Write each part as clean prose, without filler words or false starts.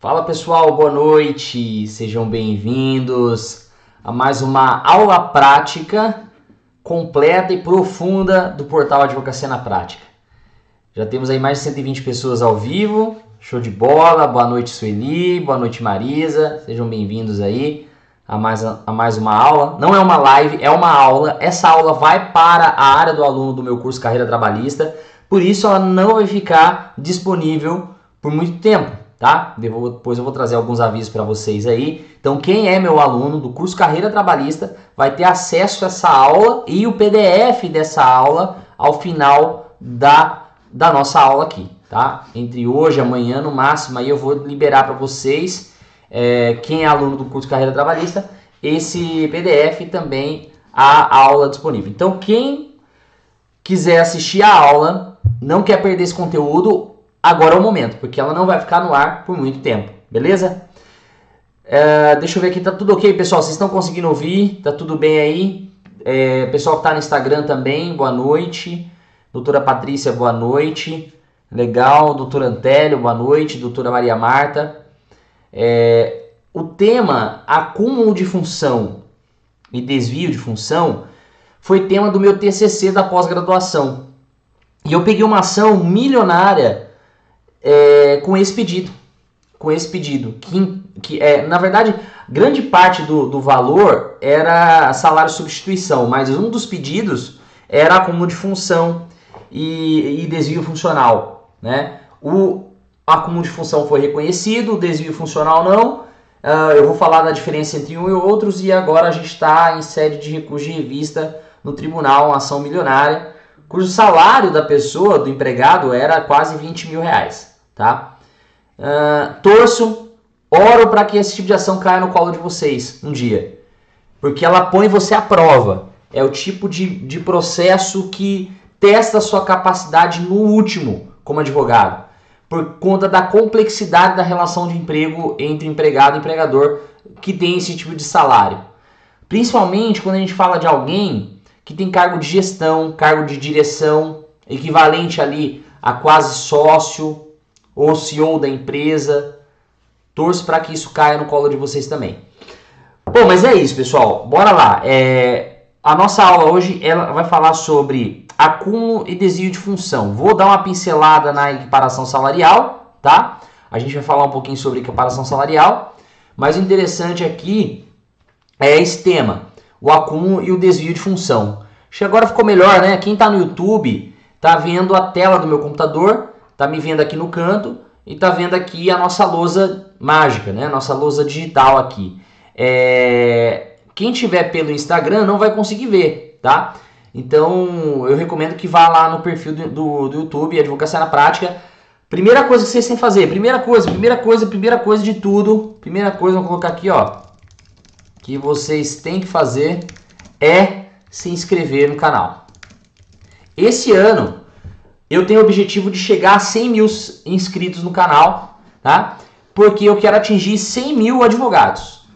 Fala pessoal, boa noite, sejam bem-vindos a mais uma aula prática completa e profunda do portal Advocacia na Prática. Já temos aí mais de 120 pessoas ao vivo, show de bola, boa noite Sueli, boa noite Marisa, sejam bem-vindos aí a mais uma aula. Não é uma live, é uma aula, essa aula vai para a área do aluno do meu curso Carreira Trabalhista, por isso ela não vai ficar disponível por muito tempo. Tá? Depois eu vou trazer alguns avisos para vocês aí. Então quem é meu aluno do curso Carreira Trabalhista vai ter acesso a essa aula e o PDF dessa aula ao final da nossa aula aqui, tá? Entre hoje e amanhã no máximo aí eu vou liberar para vocês, quem é aluno do curso Carreira Trabalhista, esse PDF também a aula disponível. Então quem quiser assistir a aula, não quer perder esse conteúdo, agora é o momento, porque ela não vai ficar no ar por muito tempo, beleza? Deixa eu ver aqui, tá tudo ok, pessoal? Vocês estão conseguindo ouvir? Tá tudo bem aí? Pessoal que tá no Instagram também, boa noite. Doutora Patrícia, boa noite. Legal, doutor Antélio, boa noite. Doutora Maria Marta. O tema acúmulo de função e desvio de função foi tema do meu TCC da pós-graduação. E eu peguei uma ação milionária com esse pedido, que na verdade, grande parte do valor era salário substituição, mas um dos pedidos era acúmulo de função e desvio funcional, né? O acúmulo de função foi reconhecido, o desvio funcional não. Eu vou falar da diferença entre um e outros, e agora a gente está em sede de recurso de revista no tribunal, uma ação milionária, cujo salário da pessoa, do empregado, era quase 20 mil reais. Tá? Oro para que esse tipo de ação caia no colo de vocês um dia, porque ela põe você à prova. É o tipo de processo que testa a sua capacidade no último como advogado, por conta da complexidade da relação de emprego entre empregado e empregador que tem esse tipo de salário. Principalmente quando a gente fala de alguém que tem cargo de gestão, cargo de direção, equivalente ali a quase sócio ou CEO da empresa. Torço para que isso caia no colo de vocês também. Bom, mas é isso, pessoal. Bora lá. A nossa aula hoje ela vai falar sobre acúmulo e desvio de função. Vou dar uma pincelada na equiparação salarial, tá? A gente vai falar um pouquinho sobre equiparação salarial, mas o interessante aqui é esse tema, o acúmulo e o desvio de função. Acho que agora ficou melhor, né? Quem está no YouTube está vendo a tela do meu computador, tá me vendo aqui no canto e tá vendo aqui a nossa lousa mágica, né? Nossa lousa digital aqui. Quem tiver pelo Instagram não vai conseguir ver, tá? Então eu recomendo que vá lá no perfil do YouTube, Advocacia na Prática. Primeira coisa que vocês têm que fazer, primeira coisa de tudo, primeira coisa, vamos colocar aqui, ó, que vocês têm que fazer é se inscrever no canal. Esse ano eu tenho o objetivo de chegar a 100 mil inscritos no canal, tá? Porque eu quero atingir 100 mil advogados.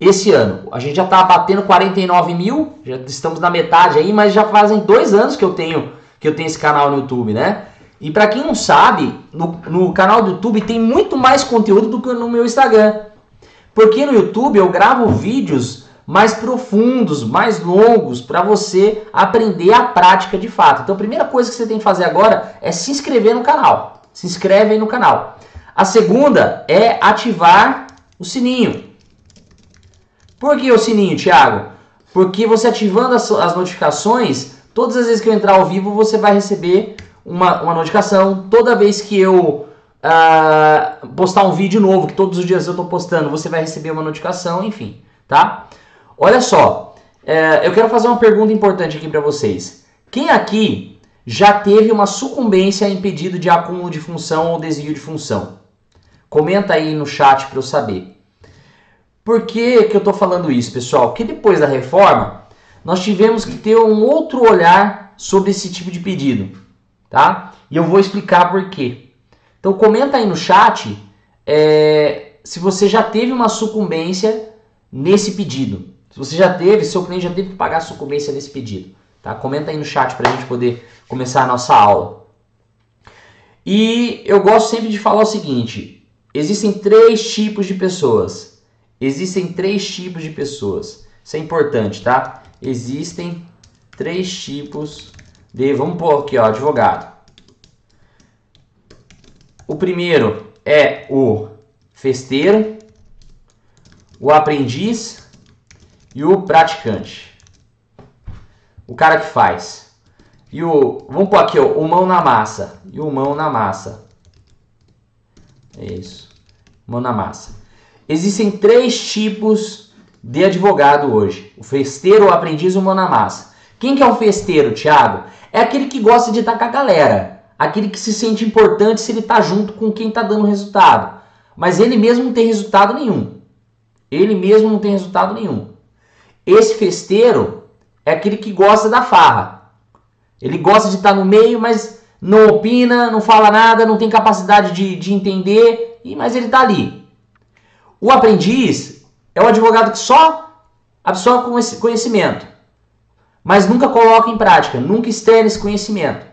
Esse ano, a gente já está batendo 49 mil, já estamos na metade aí, mas já fazem 2 anos que eu tenho esse canal no YouTube, né? E para quem não sabe, no canal do YouTube tem muito mais conteúdo do que no meu Instagram. Porque no YouTube eu gravo vídeos mais profundos, mais longos, para você aprender a prática de fato. Então a primeira coisa que você tem que fazer agora é se inscrever no canal. Se inscreve aí no canal. A segunda é ativar o sininho. Por que o sininho, Thiago? Porque você ativando as notificações, todas as vezes que eu entrar ao vivo, você vai receber uma notificação. Toda vez que eu postar um vídeo novo, que todos os dias eu estou postando, você vai receber uma notificação, enfim, tá? Olha só, eu quero fazer uma pergunta importante aqui para vocês. Quem aqui já teve uma sucumbência em pedido de acúmulo de função ou desvio de função? Comenta aí no chat para eu saber. Por que eu estou falando isso, pessoal? Porque depois da reforma, nós tivemos que ter um outro olhar sobre esse tipo de pedido, tá? E eu vou explicar por quê. Então comenta aí no chat se você já teve uma sucumbência nesse pedido. Se você já teve, seu cliente já teve que pagar a sucumbência nesse pedido. Tá? Comenta aí no chat para a gente poder começar a nossa aula. E eu gosto sempre de falar o seguinte, existem 3 tipos de pessoas. Existem 3 tipos de pessoas. Isso é importante, tá? Existem 3 tipos de... Vamos pôr aqui, ó, advogado. O primeiro é o festeiro, o aprendiz e o praticante. O cara que faz. E o... Vamos pôr aqui, ó, o mão na massa. E o mão na massa. É isso. Mão na massa. Existem 3 tipos de advogado hoje. O festeiro, o aprendiz e o mão na massa. Quem que é o festeiro, Thiago? É aquele que gosta de estar com a galera. Aquele que se sente importante se ele está junto com quem está dando resultado. Mas ele mesmo não tem resultado nenhum. Ele mesmo não tem resultado nenhum. Esse festeiro é aquele que gosta da farra. Ele gosta de estar no meio, mas não opina, não fala nada, não tem capacidade de entender, mas ele está ali. O aprendiz é o advogado que só absorve conhecimento, mas nunca coloca em prática, nunca externa esse conhecimento.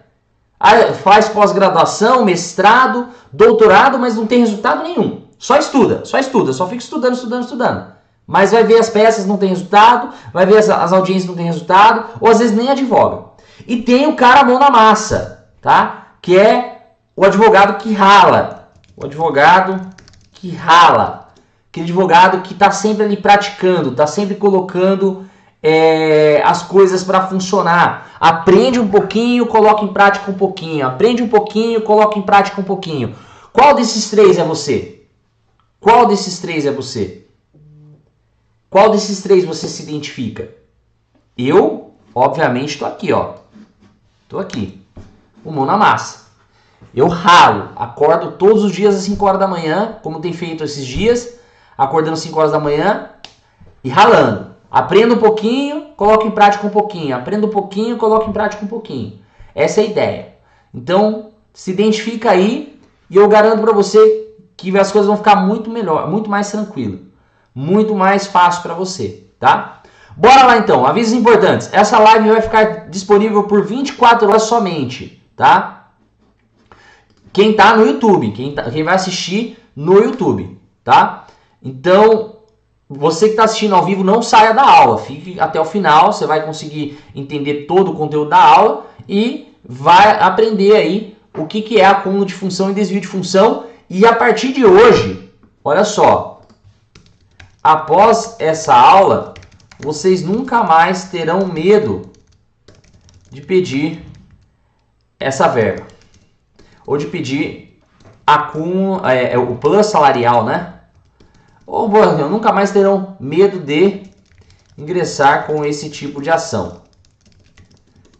Faz pós-graduação, mestrado, doutorado, mas não tem resultado nenhum. Só estuda, só fica estudando. Mas vai ver as peças, não tem resultado, vai ver as audiências, não tem resultado, ou às vezes nem advoga. E tem o cara mão na massa, tá? Que é o advogado que rala. O advogado que rala. Aquele advogado que está sempre ali praticando, está sempre colocando as coisas para funcionar. Aprende um pouquinho, coloca em prática um pouquinho. Aprende um pouquinho, coloca em prática um pouquinho. Qual desses 3 é você? Qual desses 3 é você? Qual desses 3 você se identifica? Eu, obviamente, estou aqui, ó. Estou aqui. O mão na massa. Eu ralo. Acordo todos os dias às 5 horas da manhã, como tem feito esses dias. Acordando às 5 horas da manhã e ralando. Aprendo um pouquinho, coloco em prática um pouquinho. Aprendo um pouquinho, coloco em prática um pouquinho. Essa é a ideia. Então, se identifica aí e eu garanto para você que as coisas vão ficar muito melhor, muito mais tranquilo. Muito mais fácil para você, tá? Bora lá então, avisos importantes. Essa live vai ficar disponível por 24 horas somente, tá? Quem tá no YouTube, quem vai assistir no YouTube, tá? Então, você que está assistindo ao vivo, não saia da aula. Fique até o final, você vai conseguir entender todo o conteúdo da aula e vai aprender aí o que é acúmulo de função e desvio de função. E a partir de hoje, olha só, após essa aula, vocês nunca mais terão medo de pedir essa verba. Ou de pedir acúmulo, o plus salarial, né? Ou nunca mais terão medo de ingressar com esse tipo de ação.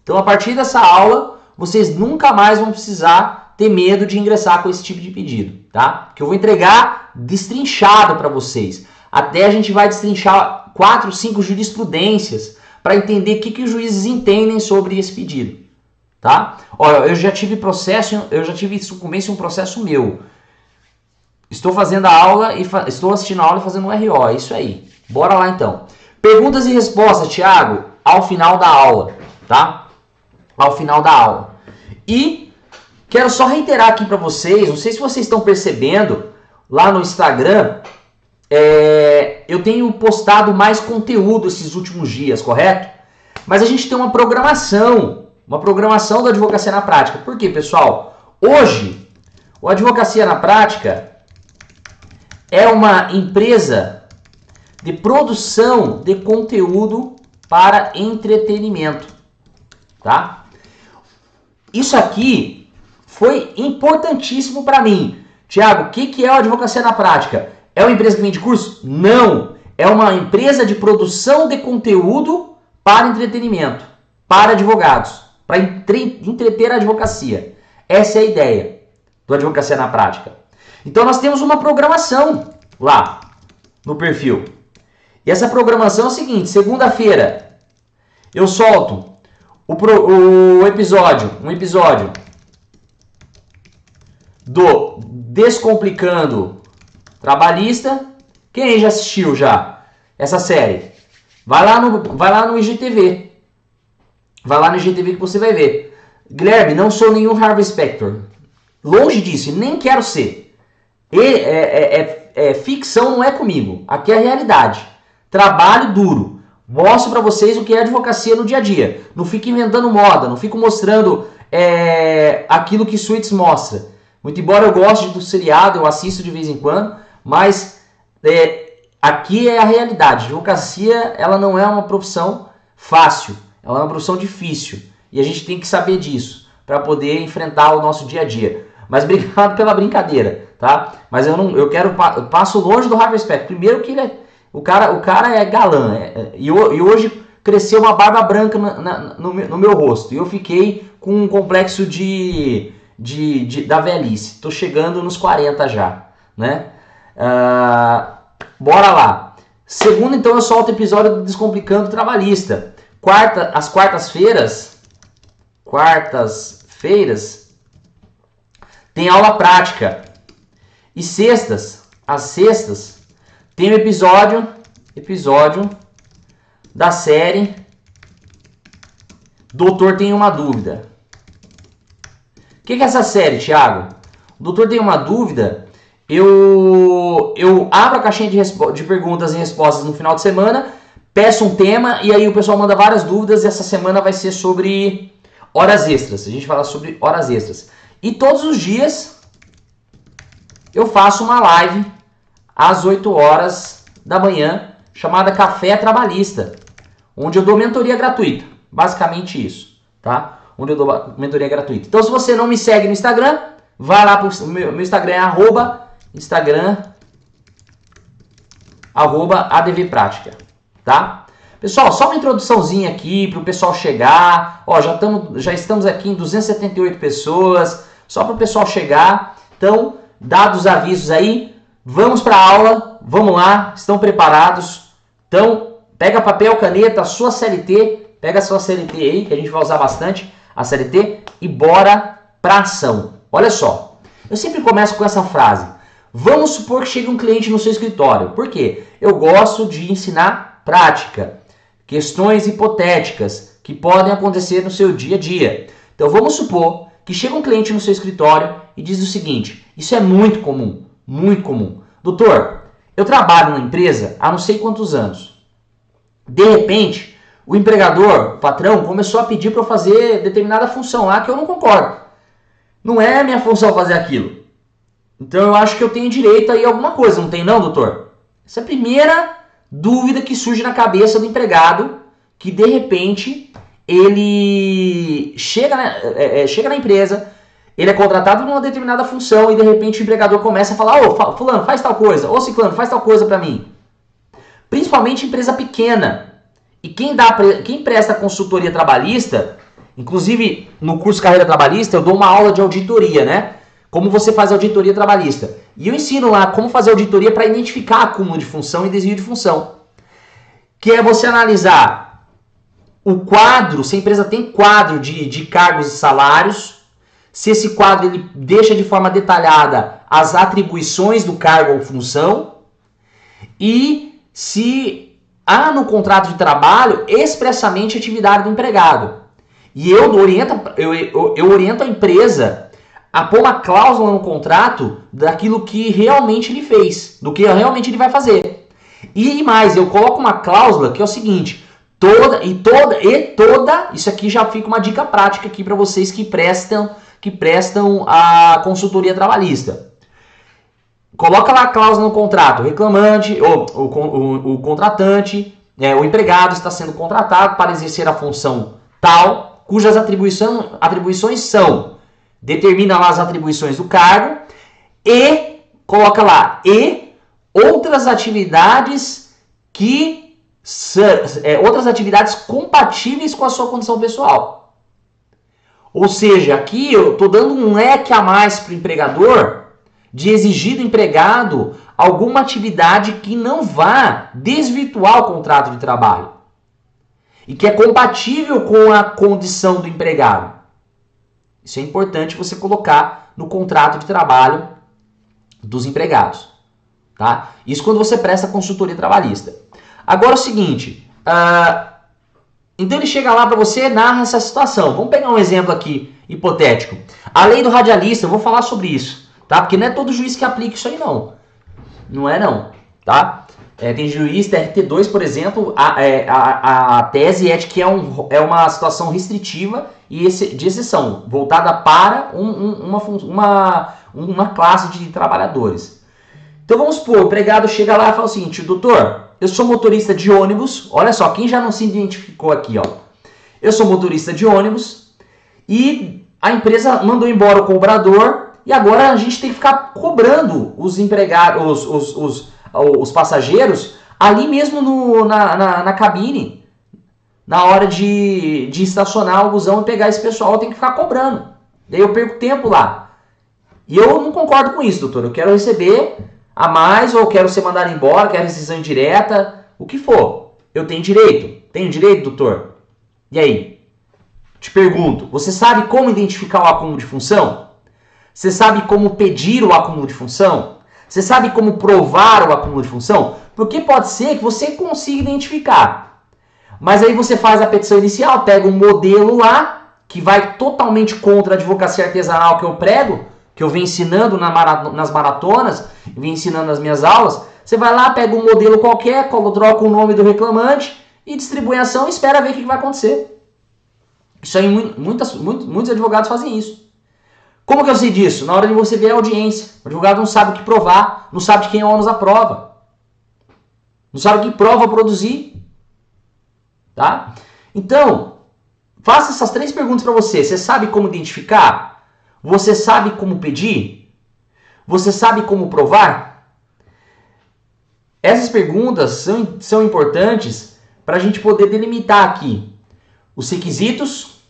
Então, a partir dessa aula, vocês nunca mais vão precisar ter medo de ingressar com esse tipo de pedido, tá? Que eu vou entregar destrinchado para vocês. Até a gente vai destrinchar 4, 5 jurisprudências para entender o que os juízes entendem sobre esse pedido, tá? Olha, eu já tive sucumbência em um processo meu. Estou fazendo a aula e estou assistindo a aula e fazendo um RO, é isso aí. Bora lá então. Perguntas e respostas, Thiago, ao final da aula, tá? Ao final da aula. E quero só reiterar aqui para vocês, não sei se vocês estão percebendo, lá no Instagram, eu tenho postado mais conteúdo esses últimos dias, correto? Mas a gente tem uma programação da Advocacia na Prática. Por quê, pessoal? Hoje, o Advocacia na Prática é uma empresa de produção de conteúdo para entretenimento, tá? Isso aqui foi importantíssimo para mim. Thiago, o que é a Advocacia na Prática? É uma empresa que vende curso? Não! É uma empresa de produção de conteúdo para entretenimento, para advogados, para entreter a advocacia. Essa é a ideia do Advocacia na Prática. Então nós temos uma programação lá no perfil. E essa programação é o seguinte: segunda-feira eu solto um episódio do Descomplicando Trabalhista. Quem já assistiu essa série? Vai lá no IGTV. Vai lá no IGTV que você vai ver. Guilherme, não sou nenhum Harvey Specter. Longe disso, nem quero ser. Ficção não é comigo. Aqui é a realidade. Trabalho duro. Mostro para vocês o que é advocacia no dia a dia. Não fico inventando moda, não fico mostrando aquilo que Suits mostra. Muito embora eu goste do seriado, eu assisto de vez em quando, mas aqui é a realidade. Advocacia, ela não é uma profissão fácil, ela é uma profissão difícil. E a gente tem que saber disso para poder enfrentar o nosso dia a dia. Mas obrigado pela brincadeira, tá? Mas eu passo longe do Harvey Specter. Primeiro que o cara é galã, e hoje cresceu uma barba branca no meu rosto. E eu fiquei com um complexo da velhice. Tô chegando nos 40 já, né? Bora lá. Segundo, então, eu solto o episódio do Descomplicando Trabalhista. Às quartas-feiras, tem aula prática. E às sextas, tem um episódio da série Doutor Tem Uma Dúvida. O que é essa série, Thiago? O Doutor Tem Uma Dúvida, eu abro a caixinha de perguntas e respostas no final de semana, peço um tema e aí o pessoal manda várias dúvidas e essa semana vai ser sobre horas extras. A gente fala sobre horas extras. E todos os dias eu faço uma live às 8 horas da manhã, chamada Café Trabalhista, onde eu dou mentoria gratuita. Basicamente isso, tá? Onde eu dou mentoria gratuita. Então, se você não me segue no Instagram, vai lá pro meu Instagram, @advprática, tá? Pessoal, só uma introduçãozinha aqui para o pessoal chegar. Ó, já estamos aqui em 278 pessoas, só para o pessoal chegar. Então, dados os avisos aí, vamos para a aula, vamos lá, estão preparados? Então, pega papel, caneta, sua CLT, pega a sua CLT aí, que a gente vai usar bastante, a CLT, e bora pra ação. Olha só, eu sempre começo com essa frase. Vamos supor que chegue um cliente no seu escritório. Por quê? Eu gosto de ensinar prática, questões hipotéticas que podem acontecer no seu dia a dia. Então, vamos supor que chega um cliente no seu escritório e diz o seguinte, isso é muito comum, muito comum. Doutor, eu trabalho numa empresa há não sei quantos anos. De repente, o empregador, o patrão, começou a pedir para eu fazer determinada função lá que eu não concordo. Não é a minha função fazer aquilo. Então eu acho que eu tenho direito aí a alguma coisa, não tem não, doutor? Essa é a primeira dúvida que surge na cabeça do empregado, que de repente ele chega na empresa, ele é contratado numa determinada função e de repente o empregador começa a falar, ô, fulano, faz tal coisa, ô, ciclano, faz tal coisa para mim. Principalmente empresa pequena. E quem presta consultoria trabalhista, inclusive no curso Carreira Trabalhista, eu dou uma aula de auditoria, né? Como você faz auditoria trabalhista. E eu ensino lá como fazer auditoria para identificar acúmulo de função e desvio de função. Que é você analisar o quadro, se a empresa tem quadro de cargos e salários, se esse quadro ele deixa de forma detalhada as atribuições do cargo ou função, e se há no contrato de trabalho expressamente a atividade do empregado. E eu oriento a empresa a pôr uma cláusula no contrato daquilo que realmente ele fez, do que realmente ele vai fazer. E mais, eu coloco uma cláusula que é o seguinte, toda, isso aqui já fica uma dica prática aqui para vocês que prestam a consultoria trabalhista. Coloca lá a cláusula no contrato, o reclamante, o contratante, o empregado está sendo contratado para exercer a função tal, cujas atribuições são, determina lá as atribuições do cargo e coloca lá, e outras atividades outras atividades compatíveis com a sua condição pessoal. Ou seja, aqui eu estou dando um leque a mais para o empregador de exigir do empregado alguma atividade que não vá desvirtuar o contrato de trabalho e que é compatível com a condição do empregado. Isso é importante você colocar no contrato de trabalho dos empregados, tá? Isso quando você presta consultoria trabalhista. Agora é o seguinte, então ele chega lá para você, narra essa situação. Vamos pegar um exemplo aqui hipotético. A lei do radialista, eu vou falar sobre isso. tá? Porque não é todo juiz que aplica isso aí não. Não é não, tá? Tem juiz, TRT2, por exemplo, a tese é de que é uma situação restritiva e de exceção, voltada para uma classe de trabalhadores. Então vamos supor, o empregado chega lá e fala o seguinte: doutor, eu sou motorista de ônibus, olha só, quem já não se identificou aqui, ó. Eu sou motorista de ônibus e a empresa mandou embora o cobrador e agora a gente tem que ficar cobrando os empregados, os passageiros ali mesmo na cabine, na hora de estacionar o busão e pegar esse pessoal, eu tenho que ficar cobrando. Daí eu perco tempo lá. E eu não concordo com isso, doutor. Eu quero receber a mais, ou quero ser mandado embora, quero rescisão indireta, o que for. Eu tenho direito. Tenho direito, doutor? E aí? Te pergunto, você sabe como identificar o acúmulo de função? Você sabe como pedir o acúmulo de função? Você sabe como provar o acúmulo de função? Porque pode ser que você consiga identificar. Mas aí você faz a petição inicial, pega um modelo lá, que vai totalmente contra a advocacia artesanal que eu prego, que eu venho ensinando nas maratonas, venho ensinando nas minhas aulas. Você vai lá, pega um modelo qualquer, troca o nome do reclamante e distribui a ação e espera ver o que vai acontecer. Isso aí, muitos advogados fazem isso. Como que eu sei disso? Na hora de você ver a audiência. O advogado não sabe o que provar, não sabe de quem é o ônus da prova. Não sabe que prova produzir. Tá? Então, faça essas 3 perguntas para você. Você sabe como identificar? Você sabe como pedir? Você sabe como provar? Essas perguntas são importantes para a gente poder delimitar aqui os requisitos,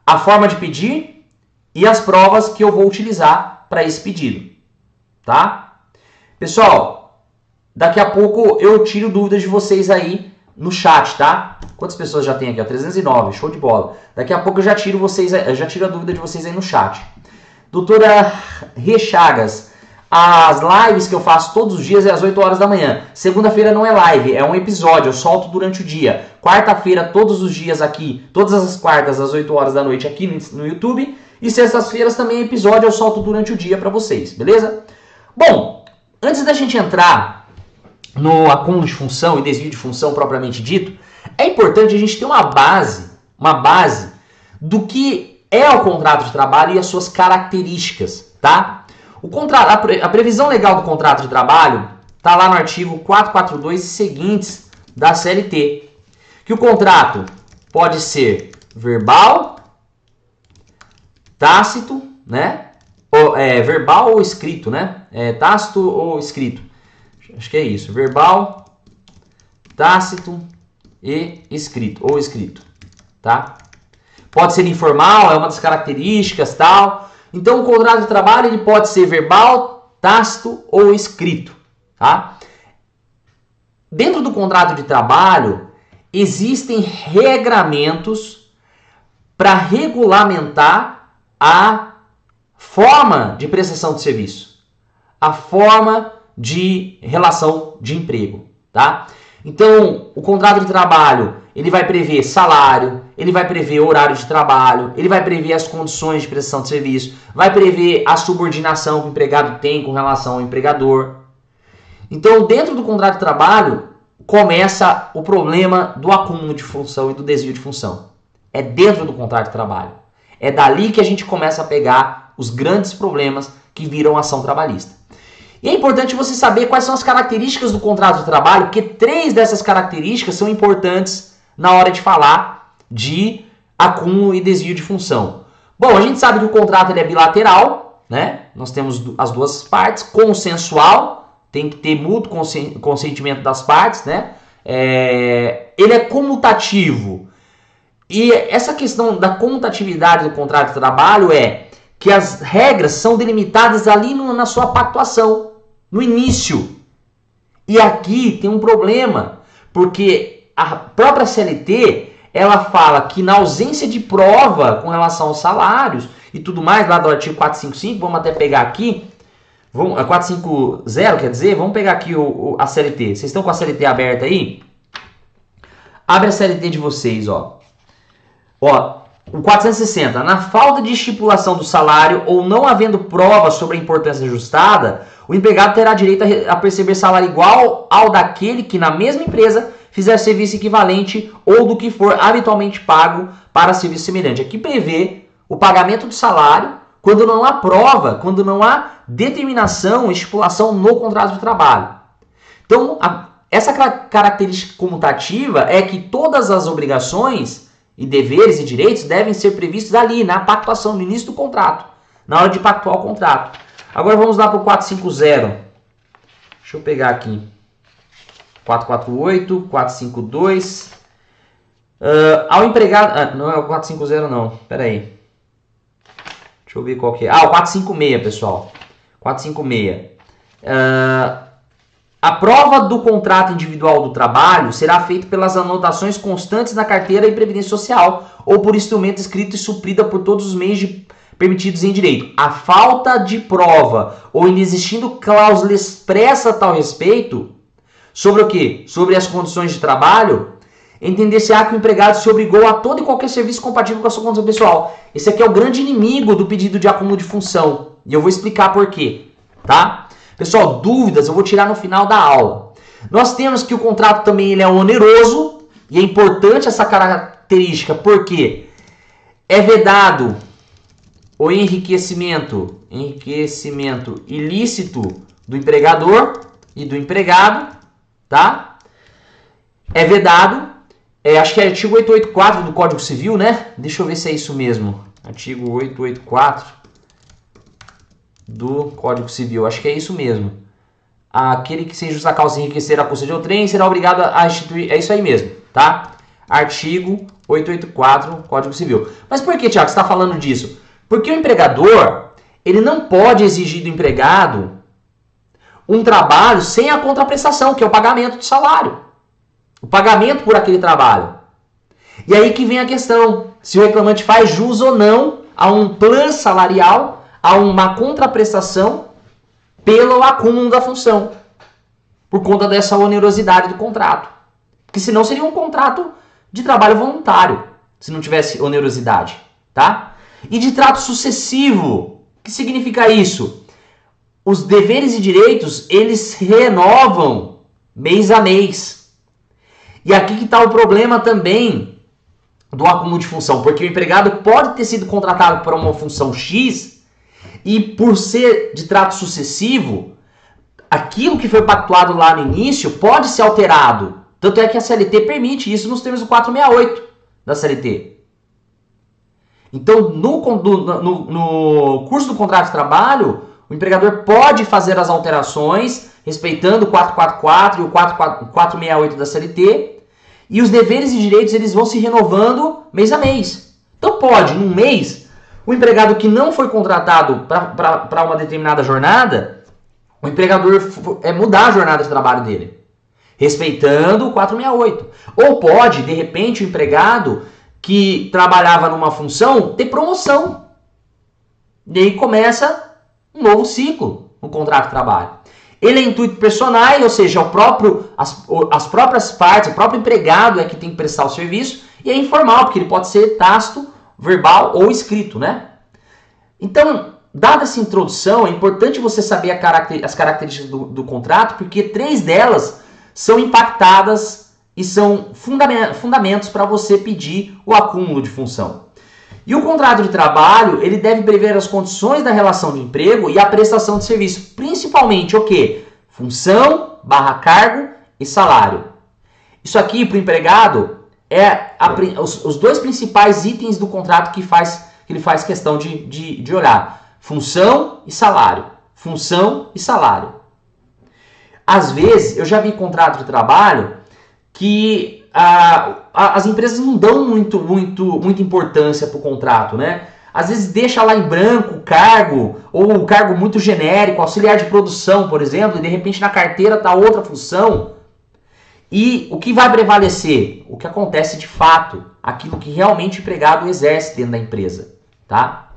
a forma de pedir e as provas que eu vou utilizar para esse pedido. Tá? Pessoal, daqui a pouco eu tiro dúvidas de vocês aí no chat, tá? Quantas pessoas já tem aqui? 309, show de bola. Daqui a pouco eu já tiro a dúvida de vocês aí no chat. Doutora Rechagas, as lives que eu faço todos os dias é às 8 horas da manhã. Segunda-feira não é live, é um episódio, eu solto durante o dia. Quarta-feira, todos os dias aqui, todas as quartas às 8 horas da noite aqui no YouTube. E sextas-feiras também é episódio, eu solto durante o dia para vocês, beleza? Bom, antes da gente entrar no acúmulo de função e desvio de função propriamente dito, é importante a gente ter uma base do que é o contrato de trabalho e as suas características, tá? A previsão legal do contrato de trabalho está lá no artigo 442 e seguintes da CLT, que o contrato pode ser verbal, tácito, né? Verbal ou escrito, né? Tácito ou escrito. Acho que é isso. Verbal, tácito e escrito. Ou escrito, tá? Pode ser informal, é uma das características, tal. Então, o contrato de trabalho ele pode ser verbal, tácito ou escrito, tá? Dentro do contrato de trabalho, existem regramentos para regulamentar a forma de prestação de serviço, a forma de relação de emprego, tá? Então, o contrato de trabalho, ele vai prever salário, ele vai prever horário de trabalho, ele vai prever as condições de prestação de serviço, vai prever a subordinação que o empregado tem com relação ao empregador. Então, dentro do contrato de trabalho, começa o problema do acúmulo de função e do desvio de função. É dentro do contrato de trabalho. É dali que a gente começa a pegar os grandes problemas que viram ação trabalhista. E é importante você saber quais são as características do contrato de trabalho, porque 3 dessas características são importantes na hora de falar de acúmulo e desvio de função. Bom, a gente sabe que o contrato ele é bilateral, né? Nós temos as duas partes, consensual, tem que ter mútuo consentimento das partes, né? Ele é comutativo. E essa questão da comutatividade do contrato de trabalho é que as regras são delimitadas ali na sua pactuação, no início. E aqui tem um problema, porque a própria CLT, ela fala que na ausência de prova com relação aos salários e tudo mais, lá do artigo 455, vamos até pegar aqui, 450 quer dizer, vamos pegar aqui a CLT. Vocês estão com a CLT aberta aí? Abre a CLT de vocês, ó. O 460, na falta de estipulação do salário ou não havendo prova sobre a importância ajustada, o empregado terá direito a perceber salário igual ao daquele que na mesma empresa fizer serviço equivalente ou do que for habitualmente pago para serviço semelhante. Aqui prevê o pagamento do salário quando não há prova, quando não há determinação, estipulação no contrato de trabalho. Então, essa característica comutativa é que todas as obrigações e deveres e direitos devem ser previstos ali, na pactuação, no início do contrato, na hora de pactuar o contrato. Agora vamos lá para o 450. Deixa eu pegar aqui. 448, 452. Ao empregado... não é o 450 não, espera aí. Deixa eu ver qual que é. O 456, pessoal. 456. A prova do contrato individual do trabalho será feita pelas anotações constantes na carteira e previdência social ou por instrumento escrito e suprida por todos os meios permitidos em direito. A falta de prova ou inexistindo cláusula expressa a tal respeito, sobre o quê? Sobre as condições de trabalho, entender-se-á que o empregado se obrigou a todo e qualquer serviço compatível com a sua condição pessoal. Esse aqui é o grande inimigo do pedido de acúmulo de função. E eu vou explicar por quê, tá? Pessoal, dúvidas eu vou tirar no final da aula. Nós temos que o contrato também ele é oneroso, e é importante essa característica, porque é vedado o enriquecimento ilícito do empregador e do empregado, tá? É vedado, acho que é artigo 884 do Código Civil, né? Deixa eu ver se é isso mesmo. Artigo 884 do Código Civil, acho que é isso mesmo. Aquele que sem justa causa enriquecer a custa de outrem será obrigado a instituir, é isso aí mesmo, tá? Artigo 884, Código Civil. Mas por que, Tiago, você está falando disso? Porque o empregador, ele não pode exigir do empregado um trabalho sem a contraprestação, que é o pagamento do salário. O pagamento por aquele trabalho. E aí que vem a questão, se o reclamante faz jus ou não a um plano salarial, a uma contraprestação pelo acúmulo da função, por conta dessa onerosidade do contrato. Porque senão seria um contrato de trabalho voluntário, se não tivesse onerosidade, tá? E de trato sucessivo, o que significa isso? Os deveres e direitos, eles se renovam mês a mês. E aqui que está o problema também do acúmulo de função, porque o empregado pode ter sido contratado para uma função X e por ser de trato sucessivo, aquilo que foi pactuado lá no início pode ser alterado. Tanto é que a CLT permite isso nos termos do 468 da CLT. Então, no curso do contrato de trabalho, o empregador pode fazer as alterações, respeitando o 444 e o 468 da CLT, e os deveres e direitos eles vão se renovando mês a mês. Então pode, num mês, o empregado que não foi contratado para uma determinada jornada, o empregador mudar a jornada de trabalho dele, respeitando o 468. Ou pode, de repente, o empregado que trabalhava numa função ter promoção. E aí começa um novo ciclo no contrato de trabalho. Ele é intuito personal, ou seja, as próprias partes, o próprio empregado é que tem que prestar o serviço, e é informal, porque ele pode ser tácito, verbal ou escrito, né? Então, dada essa introdução, é importante você saber as características do contrato, porque 3 delas são impactadas e são fundamentos para você pedir o acúmulo de função. E o contrato de trabalho, ele deve prever as condições da relação de emprego e a prestação de serviço, principalmente o quê? Função, cargo e salário. Isso aqui, para o empregado, os 2 principais itens do contrato que ele faz questão de olhar. Função e salário. Função e salário. Às vezes, eu já vi contrato de trabalho que as empresas não dão muita importância para o contrato, né? Às vezes deixa lá em branco o cargo, ou o cargo muito genérico, auxiliar de produção, por exemplo, e de repente na carteira está outra função. E o que vai prevalecer? O que acontece de fato, aquilo que realmente o empregado exerce dentro da empresa, tá?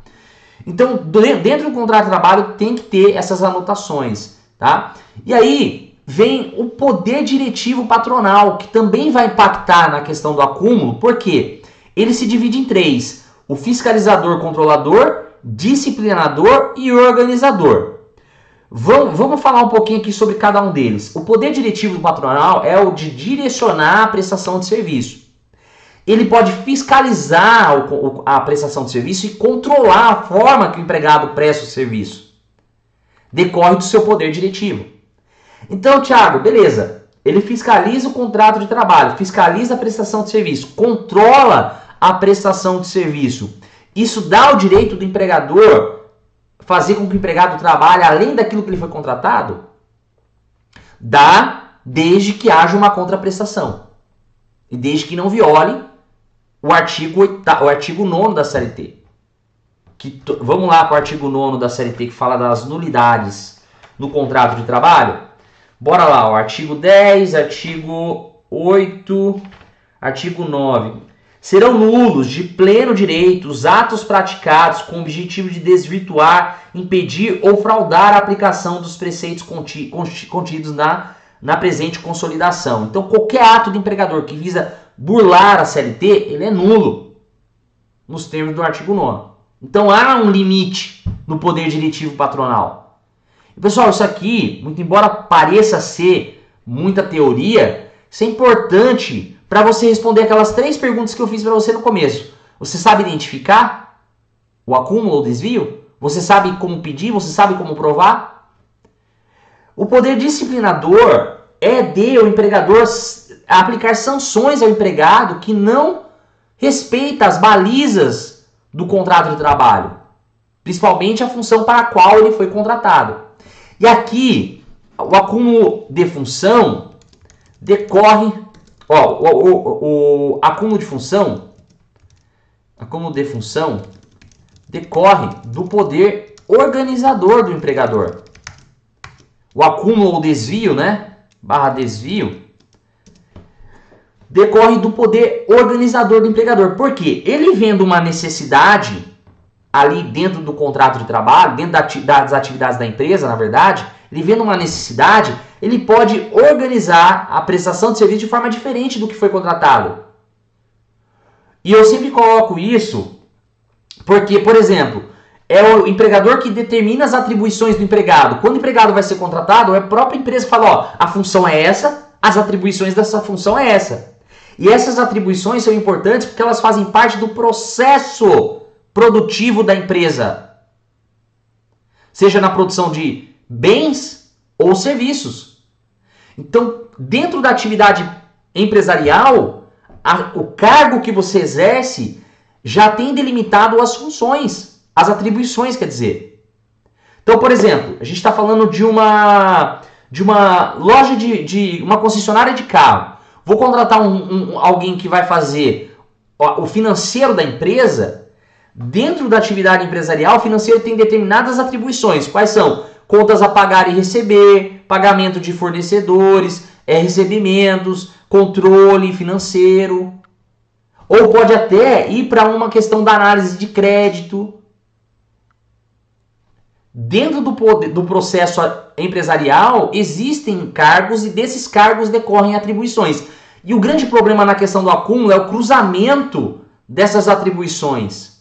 Então, dentro do contrato de trabalho tem que ter essas anotações, tá? E aí vem o poder diretivo patronal, que também vai impactar na questão do acúmulo, porque ele se divide em 3. o fiscalizador, controlador, disciplinador e organizador. Vamos falar um pouquinho aqui sobre cada um deles. O poder diretivo do patronal é o de direcionar a prestação de serviço. Ele pode fiscalizar a prestação de serviço e controlar a forma que o empregado presta o serviço. Decorre do seu poder diretivo. Então, Thiago, beleza. Ele fiscaliza o contrato de trabalho, fiscaliza a prestação de serviço, controla a prestação de serviço. Isso dá o direito do empregador fazer com que o empregado trabalhe além daquilo que ele foi contratado? Dá, desde que haja uma contraprestação. E desde que não viole o artigo 9 da CLT. Vamos lá para o artigo 9 da CLT, que fala das nulidades no contrato de trabalho? Bora lá, o artigo 10, artigo 8, artigo 9. Serão nulos de pleno direito os atos praticados com o objetivo de desvirtuar, impedir ou fraudar a aplicação dos preceitos contidos na presente consolidação. Então, qualquer ato do empregador que visa burlar a CLT, ele é nulo, nos termos do artigo 9. Então, há um limite no poder diretivo patronal. E, pessoal, isso aqui, muito embora pareça ser muita teoria, isso é importante para você responder aquelas 3 perguntas que eu fiz para você no começo. Você sabe identificar o acúmulo ou desvio? Você sabe como pedir? Você sabe como provar? O poder disciplinador é de o empregador aplicar sanções ao empregado que não respeita as balizas do contrato de trabalho, principalmente a função para a qual ele foi contratado. E aqui, o acúmulo de função decorre... o acúmulo de função decorre do poder organizador do empregador. O acúmulo ou desvio, desvio, decorre do poder organizador do empregador. Por quê? Ele vendo uma necessidade ali dentro do contrato de trabalho, dentro das atividades da empresa, na verdade, ele vendo uma necessidade, ele pode organizar a prestação de serviço de forma diferente do que foi contratado. E eu sempre coloco isso porque, por exemplo, é o empregador que determina as atribuições do empregado. Quando o empregado vai ser contratado, é a própria empresa que fala, a função é essa, as atribuições dessa função é essa. E essas atribuições são importantes porque elas fazem parte do processo produtivo da empresa. Seja na produção de bens ou serviços. Então, dentro da atividade empresarial, o cargo que você exerce já tem delimitado as funções, as atribuições, quer dizer. Então, por exemplo, a gente está falando de uma loja de uma concessionária de carro. Vou contratar alguém que vai fazer o financeiro da empresa. Dentro da atividade empresarial, o financeiro tem determinadas atribuições. Quais são? Contas a pagar e receber, pagamento de fornecedores, recebimentos, controle financeiro. Ou pode até ir para uma questão da análise de crédito. Dentro do processo empresarial, existem cargos e desses cargos decorrem atribuições. E o grande problema na questão do acúmulo é o cruzamento dessas atribuições.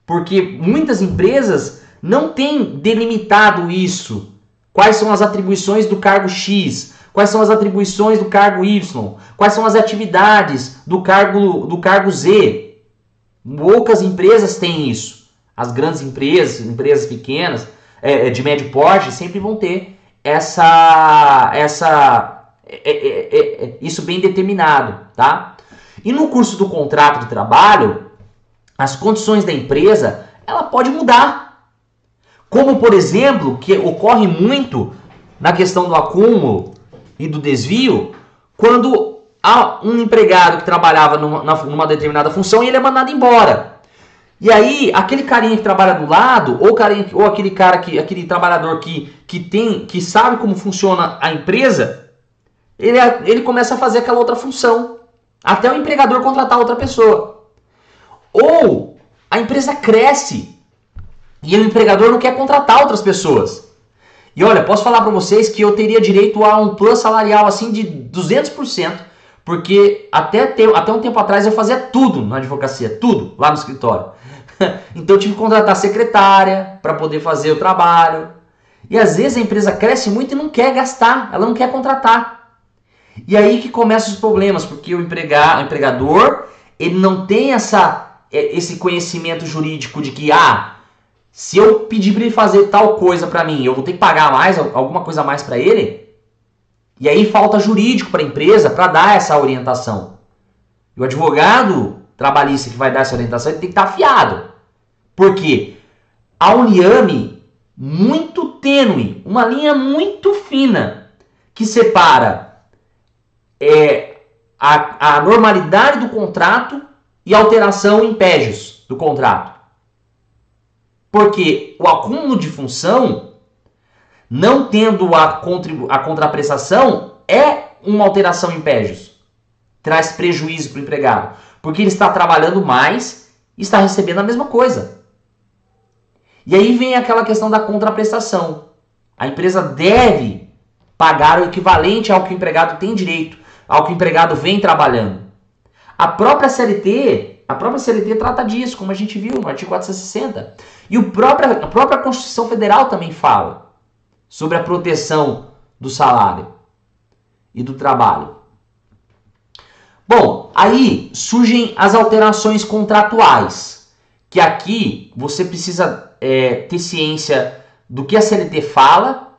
Porque muitas empresas não têm delimitado isso. Quais são as atribuições do cargo X? Quais são as atribuições do cargo Y? Quais são as atividades do cargo Z? Poucas empresas têm isso. As grandes empresas pequenas, de médio porte, sempre vão ter isso bem determinado, tá? E no curso do contrato de trabalho, as condições da empresa, ela pode mudar. Como, por exemplo, que ocorre muito na questão do acúmulo e do desvio, quando há um empregado que trabalhava numa determinada função e ele é mandado embora. E aí, aquele carinha que trabalha do lado, ou aquele trabalhador que sabe como funciona a empresa, ele começa a fazer aquela outra função, até o empregador contratar outra pessoa. Ou a empresa cresce e o empregador não quer contratar outras pessoas. E olha, posso falar para vocês que eu teria direito a um plus salarial assim de 200%, Porque até um tempo atrás eu fazia tudo na advocacia, tudo lá no escritório. Então eu tive que contratar secretária para poder fazer o trabalho. E às vezes a empresa cresce muito e não quer gastar, ela não quer contratar. E aí que começam os problemas, porque o empregador ele não tem esse conhecimento jurídico de que, se eu pedir para ele fazer tal coisa para mim, eu vou ter que pagar mais, alguma coisa a mais para ele. E aí falta jurídico para a empresa para dar essa orientação. E o advogado trabalhista que vai dar essa orientação, ele tem que estar afiado. Por quê? A Uniame, muito tênue, uma linha muito fina, que separa a normalidade do contrato e a alteração em pégios do contrato. Porque o acúmulo de função, não tendo a contraprestação, é uma alteração em pégios. Traz prejuízo para o empregado. Porque ele está trabalhando mais e está recebendo a mesma coisa. E aí vem aquela questão da contraprestação. A empresa deve pagar o equivalente ao que o empregado tem direito, ao que o empregado vem trabalhando. A própria CLT trata disso, como a gente viu no artigo 460. E a própria Constituição Federal também fala sobre a proteção do salário e do trabalho. Bom, aí surgem as alterações contratuais, que aqui você precisa ter ciência do que a CLT fala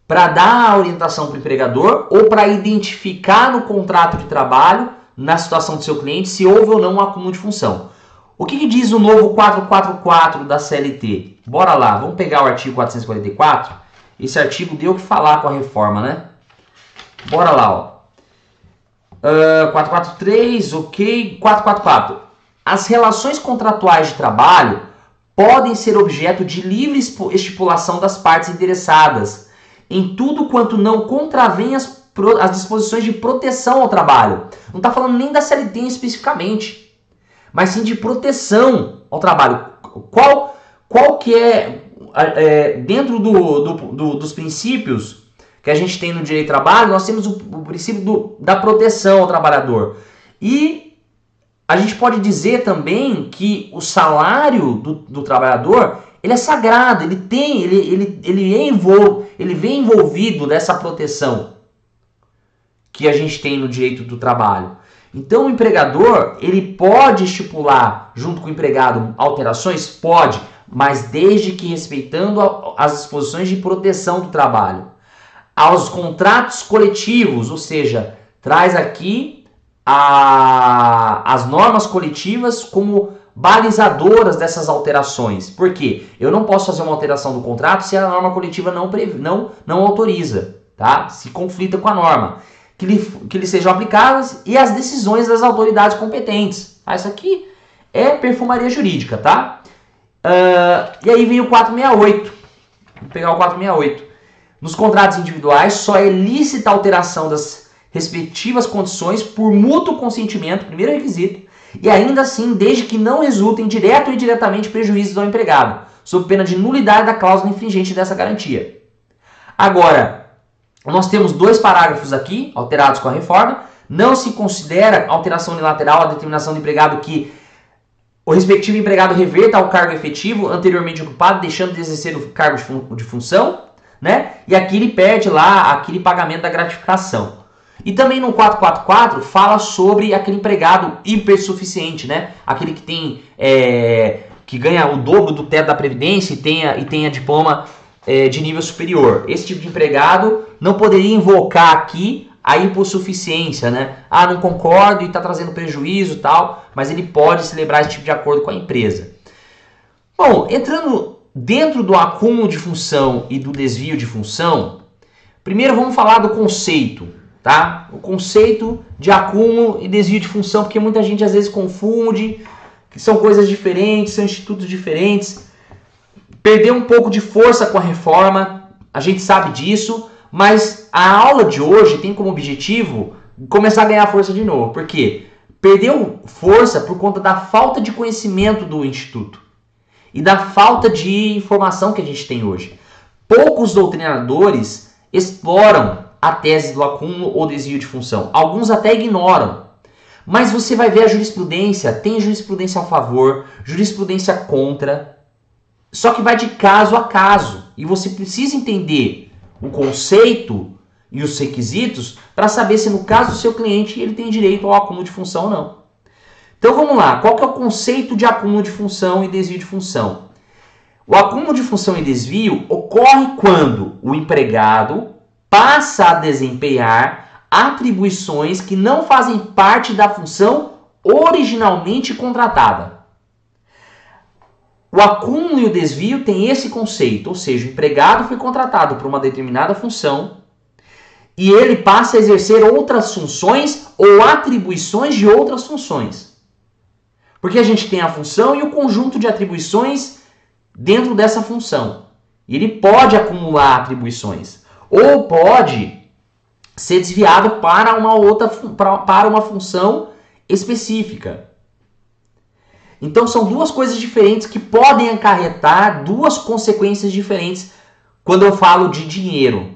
para dar a orientação para o empregador ou para identificar no contrato de trabalho, na situação do seu cliente, se houve ou não um acúmulo de função. O que diz o novo 444 da CLT? Bora lá, vamos pegar o artigo 444. Esse artigo deu o que falar com a reforma, né? Bora lá, ó. 443, ok. 444. As relações contratuais de trabalho podem ser objeto de livre estipulação das partes interessadas, em tudo quanto não contravém as disposições de proteção ao trabalho. Não está falando nem da CLT especificamente, mas sim de proteção ao trabalho. Qual que dentro dos princípios que a gente tem no direito do trabalho, nós temos o princípio da proteção ao trabalhador. E a gente pode dizer também que o salário do trabalhador, ele é sagrado, ele vem envolvido nessa proteção que a gente tem no direito do trabalho. Então o empregador, ele pode estipular junto com o empregado alterações? Pode, mas desde que respeitando as disposições de proteção do trabalho. Aos contratos coletivos, ou seja, traz aqui as normas coletivas como balizadoras dessas alterações. Por quê? Eu não posso fazer uma alteração do contrato se a norma coletiva não autoriza, tá? Se conflita com a norma. Que lhe sejam aplicadas e as decisões das autoridades competentes. Isso aqui é perfumaria jurídica, tá? E aí vem o 468. Vou pegar o 468. Nos contratos individuais, só é lícita a alteração das respectivas condições por mútuo consentimento, primeiro requisito, e ainda assim, desde que não resultem direto ou indiretamente prejuízos ao empregado, sob pena de nulidade da cláusula infringente dessa garantia. Agora, nós temos 2 parágrafos aqui, alterados com a reforma. Não se considera alteração unilateral a determinação do empregado que o respectivo empregado reverta ao cargo efetivo anteriormente ocupado, deixando de exercer o cargo de função, né? E aqui ele perde lá aquele pagamento da gratificação. E também no 444 fala sobre aquele empregado hipersuficiente, né? Aquele que tem que ganha o dobro do teto da Previdência e tenha diploma de nível superior. Esse tipo de empregado não poderia invocar aqui a hipossuficiência, né? Não concordo e está trazendo prejuízo e tal, mas ele pode celebrar esse tipo de acordo com a empresa. Bom, entrando dentro do acúmulo de função e do desvio de função, primeiro vamos falar do conceito, tá? O conceito de acúmulo e desvio de função, porque muita gente às vezes confunde, que são coisas diferentes, são institutos diferentes. Perdeu um pouco de força com a reforma, a gente sabe disso, mas a aula de hoje tem como objetivo começar a ganhar força de novo. Por quê? Perdeu força por conta da falta de conhecimento do Instituto e da falta de informação que a gente tem hoje. Poucos doutrinadores exploram a tese do acúmulo ou desvio de função. Alguns até ignoram. Mas você vai ver a jurisprudência, tem jurisprudência a favor, jurisprudência contra, só que vai de caso a caso. E você precisa entender o conceito e os requisitos para saber se no caso do seu cliente ele tem direito ao acúmulo de função ou não. Então vamos lá, qual que é o conceito de acúmulo de função e desvio de função? O acúmulo de função e desvio ocorre quando o empregado passa a desempenhar atribuições que não fazem parte da função originalmente contratada. O acúmulo e o desvio têm esse conceito, ou seja, o empregado foi contratado por uma determinada função e ele passa a exercer outras funções ou atribuições de outras funções. Porque a gente tem a função e o conjunto de atribuições dentro dessa função. E ele pode acumular atribuições ou pode ser desviado para uma função específica. Então são duas coisas diferentes que podem acarretar duas consequências diferentes quando eu falo de dinheiro.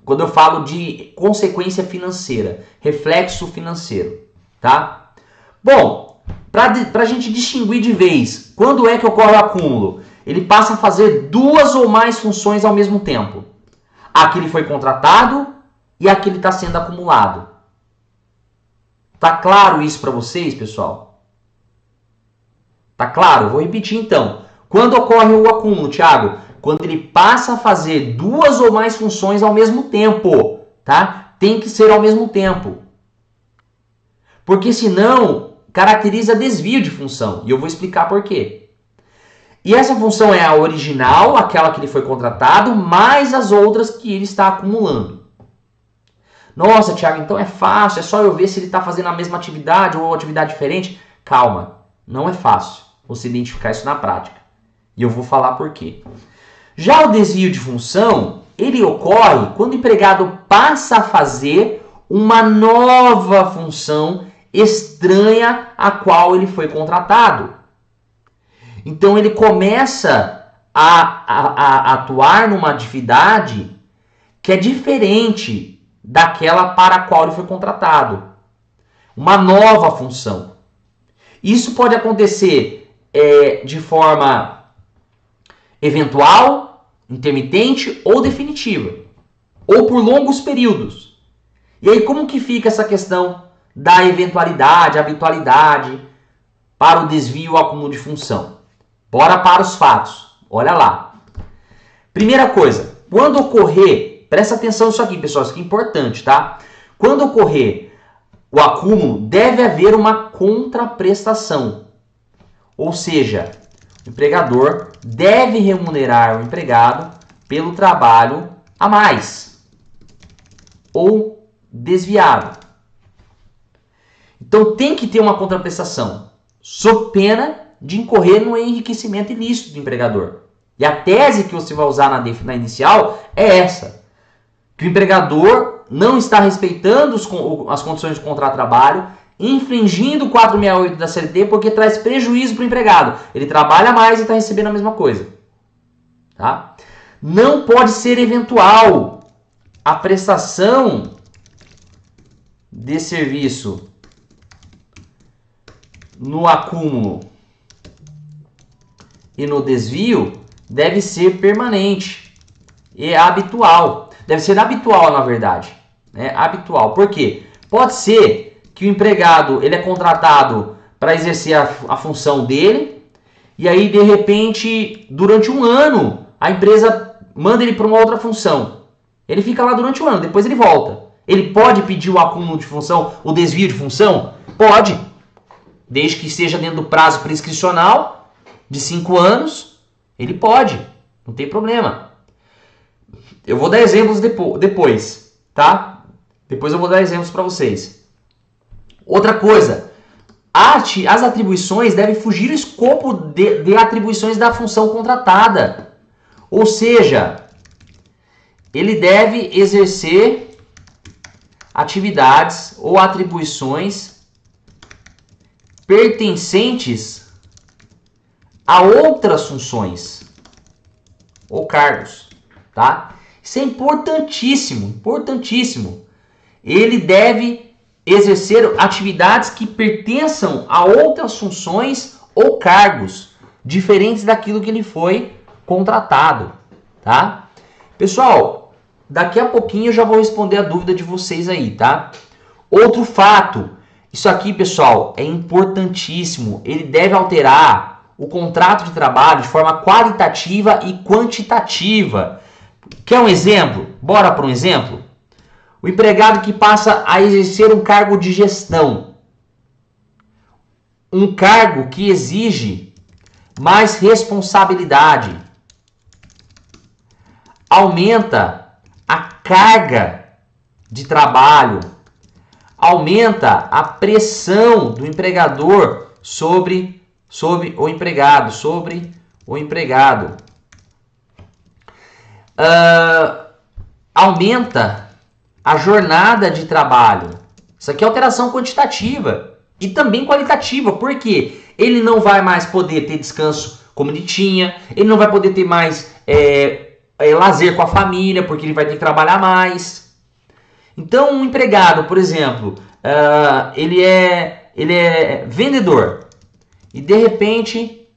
Quando eu falo de consequência financeira, reflexo financeiro, tá? Bom, para a gente distinguir de vez, quando é que ocorre o acúmulo? Ele passa a fazer duas ou mais funções ao mesmo tempo. A que ele foi contratado e a que ele está sendo acumulado. Tá claro isso para vocês, pessoal? Tá claro? Vou repetir então. Quando ocorre o acúmulo, Thiago? Quando ele passa a fazer duas ou mais funções ao mesmo tempo, tá? Tem que ser ao mesmo tempo. Porque senão caracteriza desvio de função. E eu vou explicar por quê. E essa função é a original, aquela que ele foi contratado, mais as outras que ele está acumulando. Nossa, Thiago, então é fácil, é só eu ver se ele está fazendo a mesma atividade ou atividade diferente. Calma, não é fácil você identificar isso na prática. E eu vou falar por quê. Já o desvio de função, ele ocorre quando o empregado passa a fazer uma nova função estranha à qual ele foi contratado. Então ele começa a atuar numa atividade que é diferente daquela para a qual ele foi contratado. Uma nova função. Isso pode acontecer de forma eventual, intermitente ou definitiva. Ou por longos períodos. E aí como que fica essa questão da eventualidade, habitualidade para o desvio ou acúmulo de função? Bora para os fatos. Olha lá. Primeira coisa, quando ocorrer, presta atenção nisso aqui, pessoal, isso aqui é importante, tá? Quando ocorrer o acúmulo, deve haver uma contraprestação. Ou seja, o empregador deve remunerar o empregado pelo trabalho a mais ou desviado. Então tem que ter uma contraprestação, sob pena de incorrer no enriquecimento ilícito do empregador. E a tese que você vai usar na inicial é essa, que o empregador não está respeitando as condições de contrato de trabalho, infringindo o 468 da CLT porque traz prejuízo para o empregado. Ele trabalha mais e está recebendo a mesma coisa. Tá? Não pode ser eventual a prestação de serviço no acúmulo e no desvio deve ser permanente e habitual. Deve ser habitual, na verdade. Né? Habitual. Por quê? Pode ser que o empregado ele é contratado para exercer a função dele e aí, de repente, durante um ano, a empresa manda ele para uma outra função. Ele fica lá durante um ano, depois ele volta. Ele pode pedir o acúmulo de função, o desvio de função? Pode. Desde que esteja dentro do prazo prescricional de 5 anos, ele pode. Não tem problema. Eu vou dar exemplos depois, tá? Depois eu vou dar exemplos para vocês. Outra coisa, as atribuições devem fugir do escopo de atribuições da função contratada. Ou seja, ele deve exercer atividades ou atribuições pertencentes a outras funções ou cargos, tá? Isso é importantíssimo, importantíssimo. Ele deve exercer atividades que pertençam a outras funções ou cargos diferentes daquilo que ele foi contratado, tá? Pessoal, daqui a pouquinho eu já vou responder a dúvida de vocês aí, tá? Outro fato, isso aqui, pessoal, é importantíssimo. Ele deve alterar o contrato de trabalho de forma qualitativa e quantitativa. Quer um exemplo? Bora para um exemplo? O empregado que passa a exercer um cargo de gestão. Um cargo que exige mais responsabilidade. Aumenta a carga de trabalho. Aumenta a pressão do empregador sobre o empregado. Aumenta a jornada de trabalho. Isso aqui é alteração quantitativa e também qualitativa. Por quê? Ele não vai mais poder ter descanso como ele tinha. Ele não vai poder ter mais lazer com a família, porque ele vai ter que trabalhar mais. Então, um empregado, por exemplo, ele é vendedor e de repente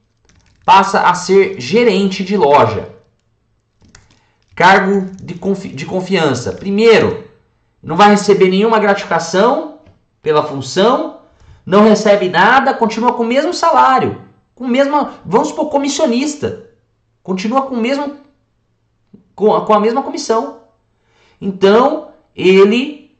passa a ser gerente de loja. Cargo de confiança. Primeiro, não vai receber nenhuma gratificação pela função, não recebe nada, continua com o mesmo salário, vamos supor, comissionista, continua com a mesma comissão. Então, ele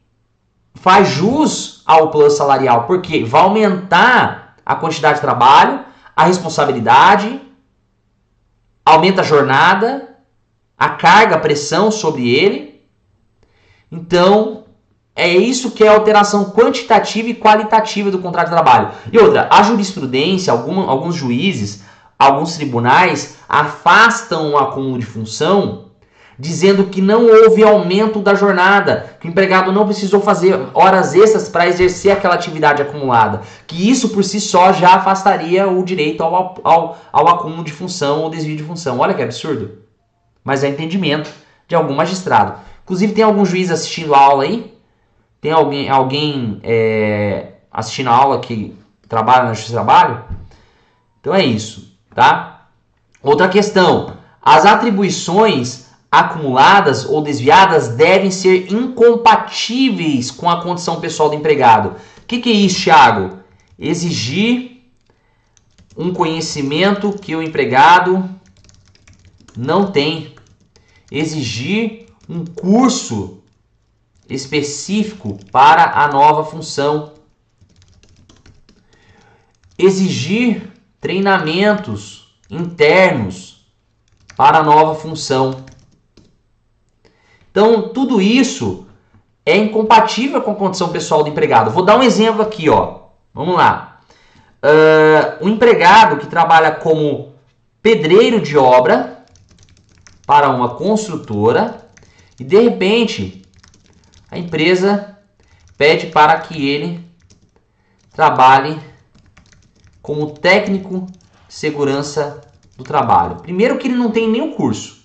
faz jus ao plano salarial, porque vai aumentar a quantidade de trabalho, a responsabilidade, aumenta a jornada, a carga, a pressão sobre ele. Então, é isso que é a alteração quantitativa e qualitativa do contrato de trabalho. E outra, a jurisprudência, alguns juízes, alguns tribunais afastam o acúmulo de função, dizendo que não houve aumento da jornada, que o empregado não precisou fazer horas extras para exercer aquela atividade acumulada, que isso por si só já afastaria o direito ao acúmulo de função ou desvio de função. Olha que absurdo. Mas é entendimento de algum magistrado. Inclusive tem algum juiz assistindo a aula aí? Tem alguém assistindo a aula que trabalha na Justiça do Trabalho? Então é isso, tá? Outra questão. As atribuições acumuladas ou desviadas devem ser incompatíveis com a condição pessoal do empregado. O que é isso, Thiago? Exigir um conhecimento que o empregado não tem. Exigir um curso específico para a nova função. Exigir treinamentos internos para a nova função. Então, tudo isso é incompatível com a condição pessoal do empregado. Vou dar um exemplo aqui, ó. Vamos lá. Um empregado que trabalha como pedreiro de obra para uma construtora e, de repente, a empresa pede para que ele trabalhe como técnico de segurança do trabalho. Primeiro que ele não tem nenhum curso.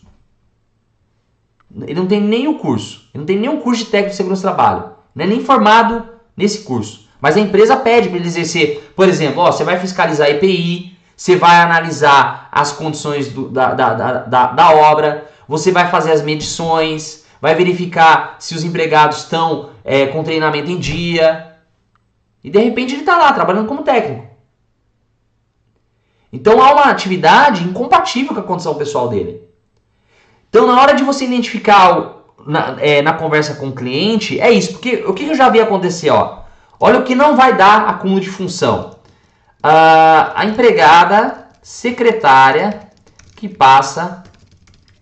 Ele não tem nenhum curso. Ele não tem nenhum curso de técnico de segurança do trabalho. Não é nem formado nesse curso. Mas a empresa pede para ele exercer, por exemplo, você vai fiscalizar a EPI, você vai analisar as condições da obra, você vai fazer as medições, vai verificar se os empregados estão com treinamento em dia. E de repente ele está lá trabalhando como técnico. Então há uma atividade incompatível com a condição pessoal dele. Então, na hora de você identificar na conversa com o cliente, é isso. Porque o que eu já vi acontecer? Olha o que não vai dar acúmulo de função. A empregada secretária que passa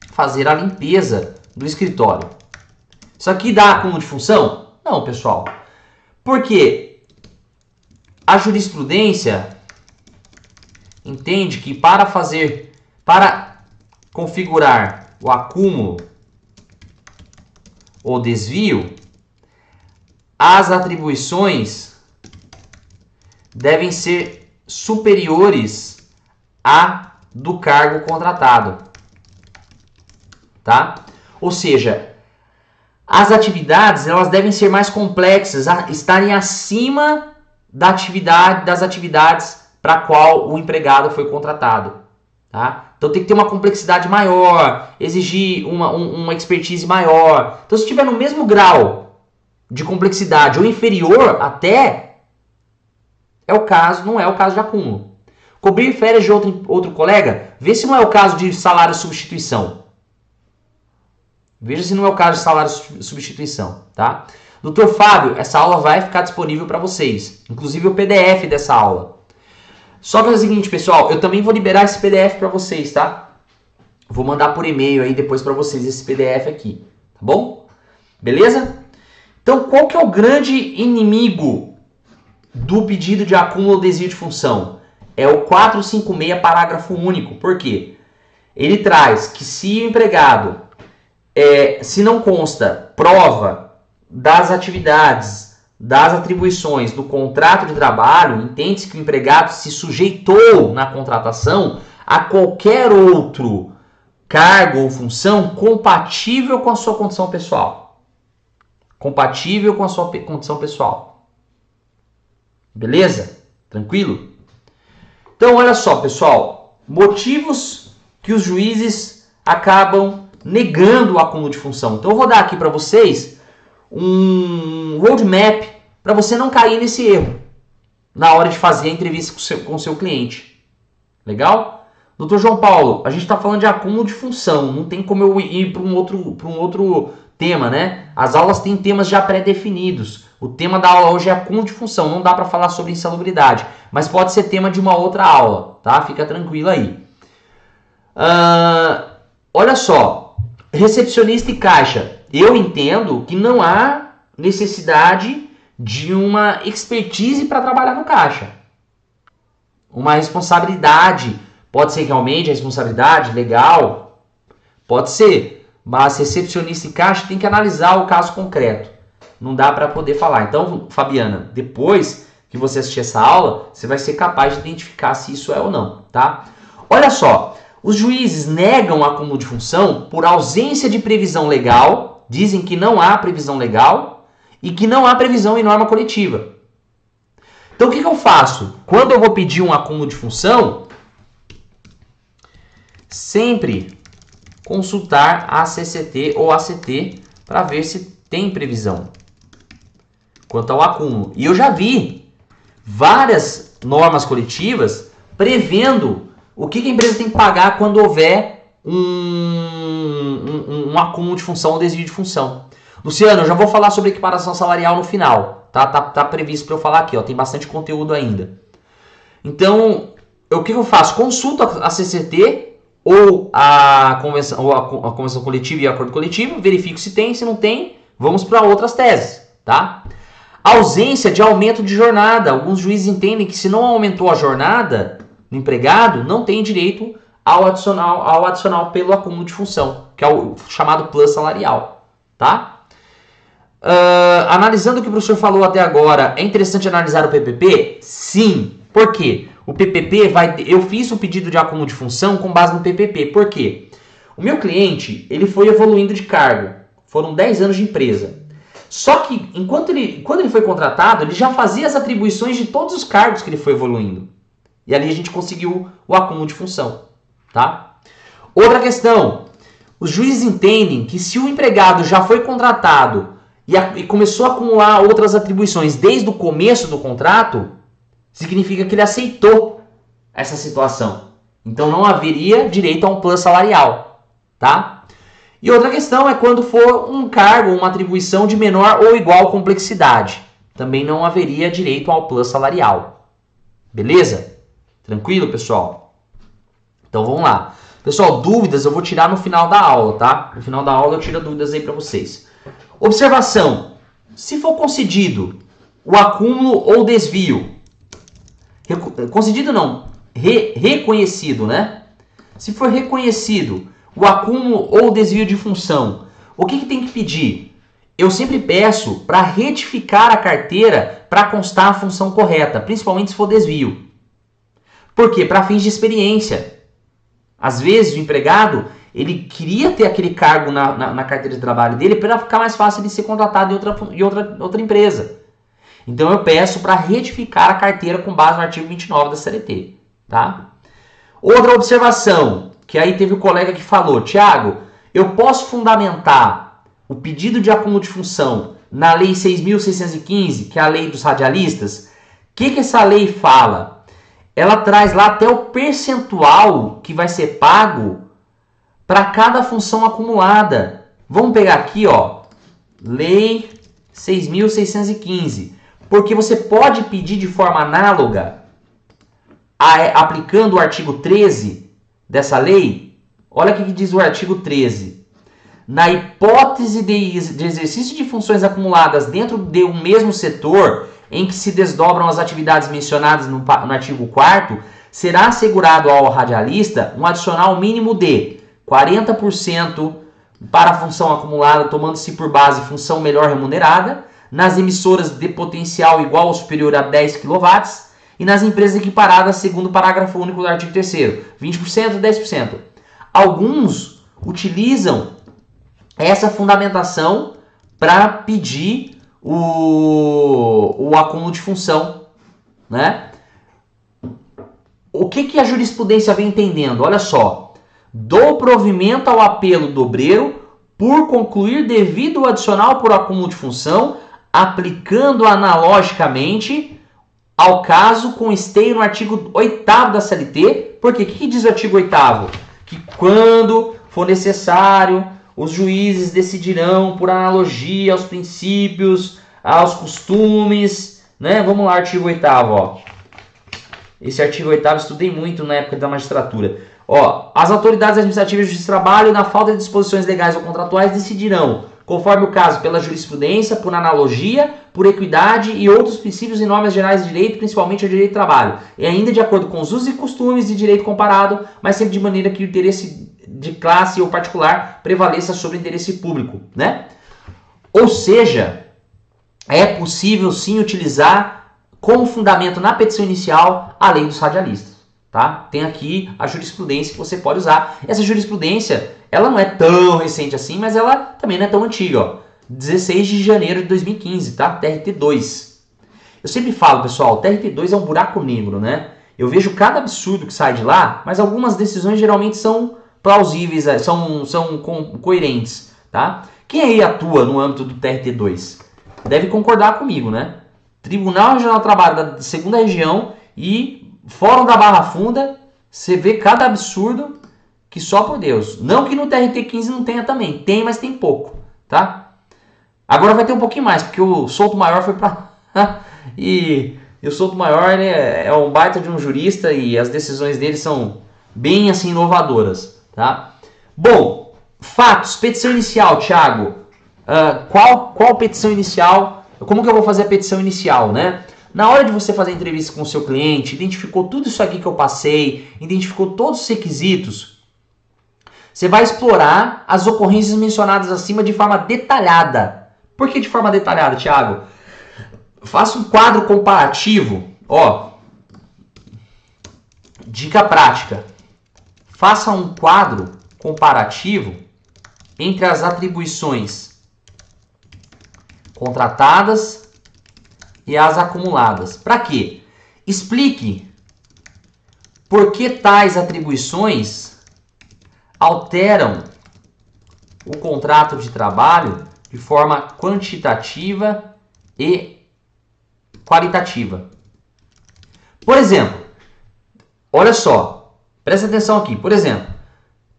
a fazer a limpeza do escritório. Isso aqui dá acúmulo de função? Não, pessoal. Porque a jurisprudência entende que para configurar o acúmulo ou desvio, as atribuições devem ser superiores à do cargo contratado, tá? Ou seja, as atividades elas devem ser mais complexas, estarem acima das atividades para a qual o empregado foi contratado. Tá? Então tem que ter uma complexidade maior, exigir uma expertise maior. Então se estiver no mesmo grau de complexidade ou inferior até, não é o caso de acúmulo. Cobrir férias de outro colega, vê se não é o caso de salário substituição. Veja se não é o caso de salário substituição, tá? Doutor Fábio, essa aula vai ficar disponível para vocês, inclusive o PDF dessa aula. Só que é o seguinte, pessoal, eu também vou liberar esse PDF para vocês, tá? Vou mandar por e-mail aí depois para vocês esse PDF aqui, tá bom? Beleza? Então, qual que é o grande inimigo do pedido de acúmulo ou desvio de função? É o 456, parágrafo único. Por quê? Ele traz que se o empregado, se não consta prova das atividades, das atribuições do contrato de trabalho, entende-se que o empregado se sujeitou na contratação a qualquer outro cargo ou função compatível com a sua condição pessoal. Compatível com a sua condição pessoal. Beleza? Tranquilo? Então, olha só, pessoal. Motivos que os juízes acabam negando o acúmulo de função. Então, eu vou dar aqui para vocês um roadmap para você não cair nesse erro na hora de fazer a entrevista com o seu cliente. Legal? Doutor João Paulo, a gente está falando de acúmulo de função. Não tem como eu ir para um outro tema, né? As aulas têm temas já pré-definidos. O tema da aula hoje é acúmulo de função. Não dá para falar sobre insalubridade, mas pode ser tema de uma outra aula, tá? Fica tranquilo aí. Olha só, recepcionista e caixa. Eu entendo que não há necessidade de uma expertise para trabalhar no caixa. Uma responsabilidade. Pode ser realmente a responsabilidade legal. Pode ser. Mas recepcionista e caixa tem que analisar o caso concreto. Não dá para poder falar. Então, Fabiana, depois que você assistir essa aula, você vai ser capaz de identificar se isso é ou não, tá? Olha só, os juízes negam o acúmulo de função por ausência de previsão legal, dizem que não há previsão legal e que não há previsão em norma coletiva. Então, o que eu faço? Quando eu vou pedir um acúmulo de função, sempre consultar a CCT ou ACT para ver se tem previsão quanto ao acúmulo. E eu já vi várias normas coletivas prevendo o que a empresa tem que pagar quando houver um acúmulo de função ou desvio de função. Luciano, eu já vou falar sobre equiparação salarial no final. Tá previsto para eu falar aqui, ó, tem bastante conteúdo ainda. Então, o que eu faço? Consulto a CCT ou a convenção coletiva e acordo coletivo, verifico se tem, se não tem, vamos para outras teses, tá? Ausência de aumento de jornada. Alguns juízes entendem que se não aumentou a jornada do empregado, não tem direito ao adicional pelo acúmulo de função, que é o chamado plus salarial, tá? Analisando o que o professor falou até agora, é interessante analisar o PPP? Sim. Por quê? O PPP eu fiz o pedido de acúmulo de função com base no PPP. Por quê? O meu cliente, ele foi evoluindo de cargo. Foram 10 anos de empresa. Só que, quando ele foi contratado, ele já fazia as atribuições de todos os cargos que ele foi evoluindo. E ali a gente conseguiu o acúmulo de função, tá? Outra questão. Os juízes entendem que se o empregado já foi contratado e começou a acumular outras atribuições desde o começo do contrato, significa que ele aceitou essa situação. Então não haveria direito a um plus salarial, tá? E outra questão é quando for um cargo, uma atribuição de menor ou igual complexidade. Também não haveria direito ao plus salarial. Beleza? Tranquilo, pessoal? Então vamos lá. Pessoal, dúvidas eu vou tirar no final da aula, tá? No final da aula eu tiro dúvidas aí para vocês. Observação. Se for concedido o acúmulo ou desvio, concedido não, reconhecido, né? Se for reconhecido o acúmulo ou desvio de função, o que tem que pedir? Eu sempre peço para retificar a carteira para constar a função correta, principalmente se for desvio. Por quê? Para fins de experiência. Às vezes o empregado ele queria ter aquele cargo na carteira de trabalho dele para ficar mais fácil de ser contratado em outra empresa. Então eu peço para retificar a carteira com base no artigo 29 da CLT. Tá? Outra observação, que aí teve um colega que falou, Thiago, eu posso fundamentar o pedido de acúmulo de função na Lei 6.615, que é a lei dos radialistas? O que essa lei fala? Ela traz lá até o percentual que vai ser pago para cada função acumulada. Vamos pegar aqui, ó, Lei 6.615. Porque você pode pedir de forma análoga, aplicando o artigo 13 dessa lei. Olha o que diz o artigo 13. Na hipótese de exercício de funções acumuladas dentro de um mesmo setor, em que se desdobram as atividades mencionadas no artigo 4º, será assegurado ao radialista um adicional mínimo de 40% para a função acumulada, tomando-se por base função melhor remunerada, nas emissoras de potencial igual ou superior a 10 kW e nas empresas equiparadas segundo o parágrafo único do artigo 3º, 20% e 10%. Alguns utilizam essa fundamentação para pedir o acúmulo de função, né? O que a jurisprudência vem entendendo? Olha só. Dou provimento ao apelo do obreiro por concluir devido adicional por acúmulo de função, aplicando analogicamente ao caso com esteio no artigo 8º da CLT. Porque o que diz o artigo 8º? Que quando for necessário, os juízes decidirão por analogia aos princípios, aos costumes, né? Vamos lá, artigo 8º, ó. Esse artigo 8º eu estudei muito na época da magistratura. Ó, as autoridades administrativas de justiça do trabalho, na falta de disposições legais ou contratuais, decidirão, conforme o caso, pela jurisprudência, por analogia, por equidade e outros princípios e normas gerais de direito, principalmente o direito do trabalho, e ainda de acordo com os usos e costumes de direito comparado, mas sempre de maneira que o interesse de classe ou particular prevaleça sobre o interesse público, né? Ou seja, é possível sim utilizar como fundamento na petição inicial a lei dos radialistas. Tá? Tem aqui a jurisprudência que você pode usar. Essa jurisprudência, ela não é tão recente assim, mas ela também não é tão antiga. Ó. 16 de janeiro de 2015, tá? TRT2. Eu sempre falo, pessoal, TRT2 é um buraco negro, né? Eu vejo cada absurdo que sai de lá, mas algumas decisões geralmente são plausíveis, são coerentes, tá? Quem aí atua no âmbito do TRT2? Deve concordar comigo, né? Tribunal Regional do Trabalho da 2ª Região e Fórum da Barra Funda, você vê cada absurdo que só por Deus. Não que no TRT15 não tenha também. Tem, mas tem pouco, tá? Agora vai ter um pouquinho mais, porque o Souto Maior foi pra... e o Souto Maior ele é um baita de um jurista e as decisões dele são bem assim inovadoras, tá? Bom, fatos, petição inicial, Thiago. Qual petição inicial? Como que eu vou fazer a petição inicial, né? Na hora de você fazer a entrevista com o seu cliente, identificou tudo isso aqui que eu passei, identificou todos os requisitos, você vai explorar as ocorrências mencionadas acima de forma detalhada. Por que de forma detalhada, Thiago? Faça um quadro comparativo. Ó, dica prática. Faça um quadro comparativo entre as atribuições contratadas e as acumuladas. Para quê? Explique por que tais atribuições alteram o contrato de trabalho de forma quantitativa e qualitativa. Por exemplo, olha só, presta atenção aqui. Por exemplo,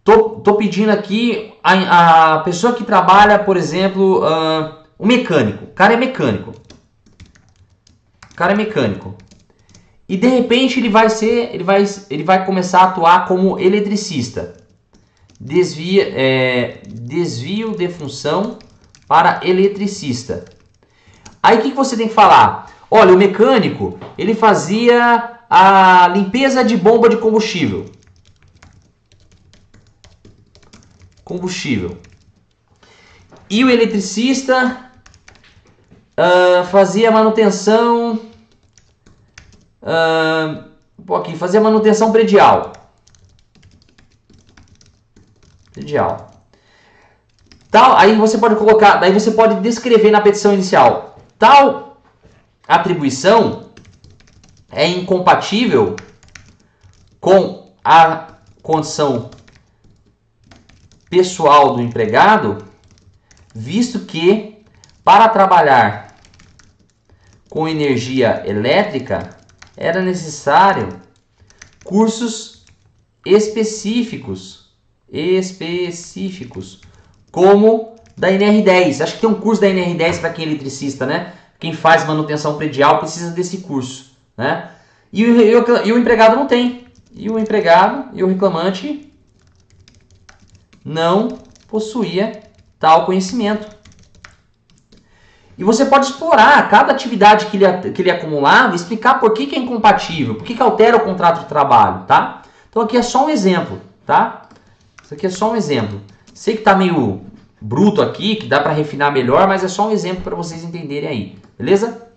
tô pedindo aqui a pessoa que trabalha, por exemplo, o mecânico. O cara é mecânico. E de repente ele vai começar a atuar como eletricista. Desvio de função para eletricista. Aí o que você tem que falar? Olha, o mecânico, ele fazia a limpeza de bomba de combustível. E o eletricista fazia manutenção fazia manutenção predial. Predial. Tal, aí você pode colocar, daí você pode descrever na petição inicial. Tal atribuição é incompatível com a condição pessoal do empregado, visto que para trabalhar com energia elétrica era necessário cursos específicos, como da NR10. Acho que tem um curso da NR10 para quem é eletricista, né? Quem faz manutenção predial precisa desse curso, né? E o empregado não tem. E o empregado e o reclamante não possuía tal conhecimento. E você pode explorar cada atividade que ele acumulava e explicar por que é incompatível, por que altera o contrato de trabalho, tá? Então aqui é só um exemplo, tá? Isso aqui é só um exemplo. Sei que tá meio bruto aqui, que dá para refinar melhor, mas é só um exemplo para vocês entenderem aí, beleza?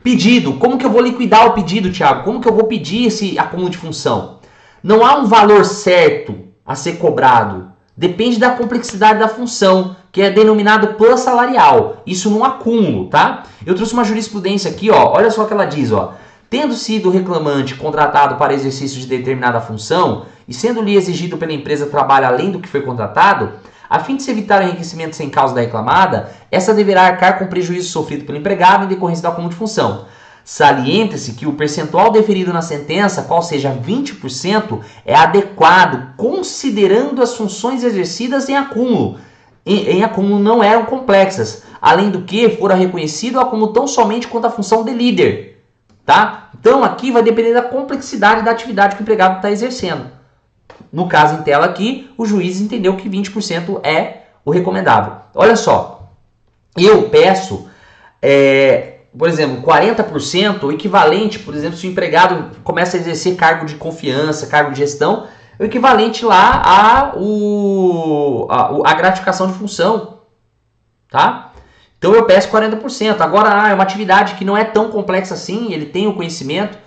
Pedido. Como que eu vou liquidar o pedido, Thiago? Como que eu vou pedir esse acúmulo de função? Não há um valor certo a ser cobrado. Depende da complexidade da função, que é denominado plus salarial. Isso no acúmulo, tá? Eu trouxe uma jurisprudência aqui, ó. Olha só o que ela diz, ó. Tendo sido o reclamante contratado para exercício de determinada função e sendo-lhe exigido pela empresa trabalho além do que foi contratado, a fim de se evitar o enriquecimento sem causa da reclamada, essa deverá arcar com o prejuízo sofrido pelo empregado em decorrência do acúmulo de função. Salienta-se que o percentual deferido na sentença, qual seja 20%, é adequado considerando as funções exercidas em acúmulo. Em acúmulo não eram complexas, além do que fora reconhecido o acúmulo tão somente quanto a função de líder. Tá? Então aqui vai depender da complexidade da atividade que o empregado está exercendo. No caso em tela aqui, o juiz entendeu que 20% é o recomendável. Olha só, eu peço... por exemplo, 40%, o equivalente, por exemplo, se o empregado começa a exercer cargo de confiança, cargo de gestão, o equivalente lá a gratificação de função, tá? Então eu peço 40%. Agora, é uma atividade que não é tão complexa assim, ele tem o conhecimento,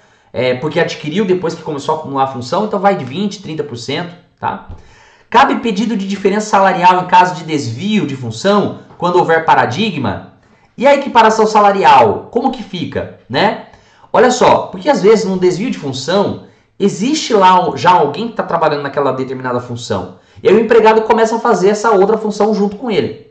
porque adquiriu depois que começou a acumular a função, então vai de 20%, 30%, tá? Cabe pedido de diferença salarial em caso de desvio de função, quando houver paradigma. E a equiparação salarial, como que fica, né? Olha só, porque às vezes num desvio de função, existe lá já alguém que está trabalhando naquela determinada função. E aí o empregado começa a fazer essa outra função junto com ele.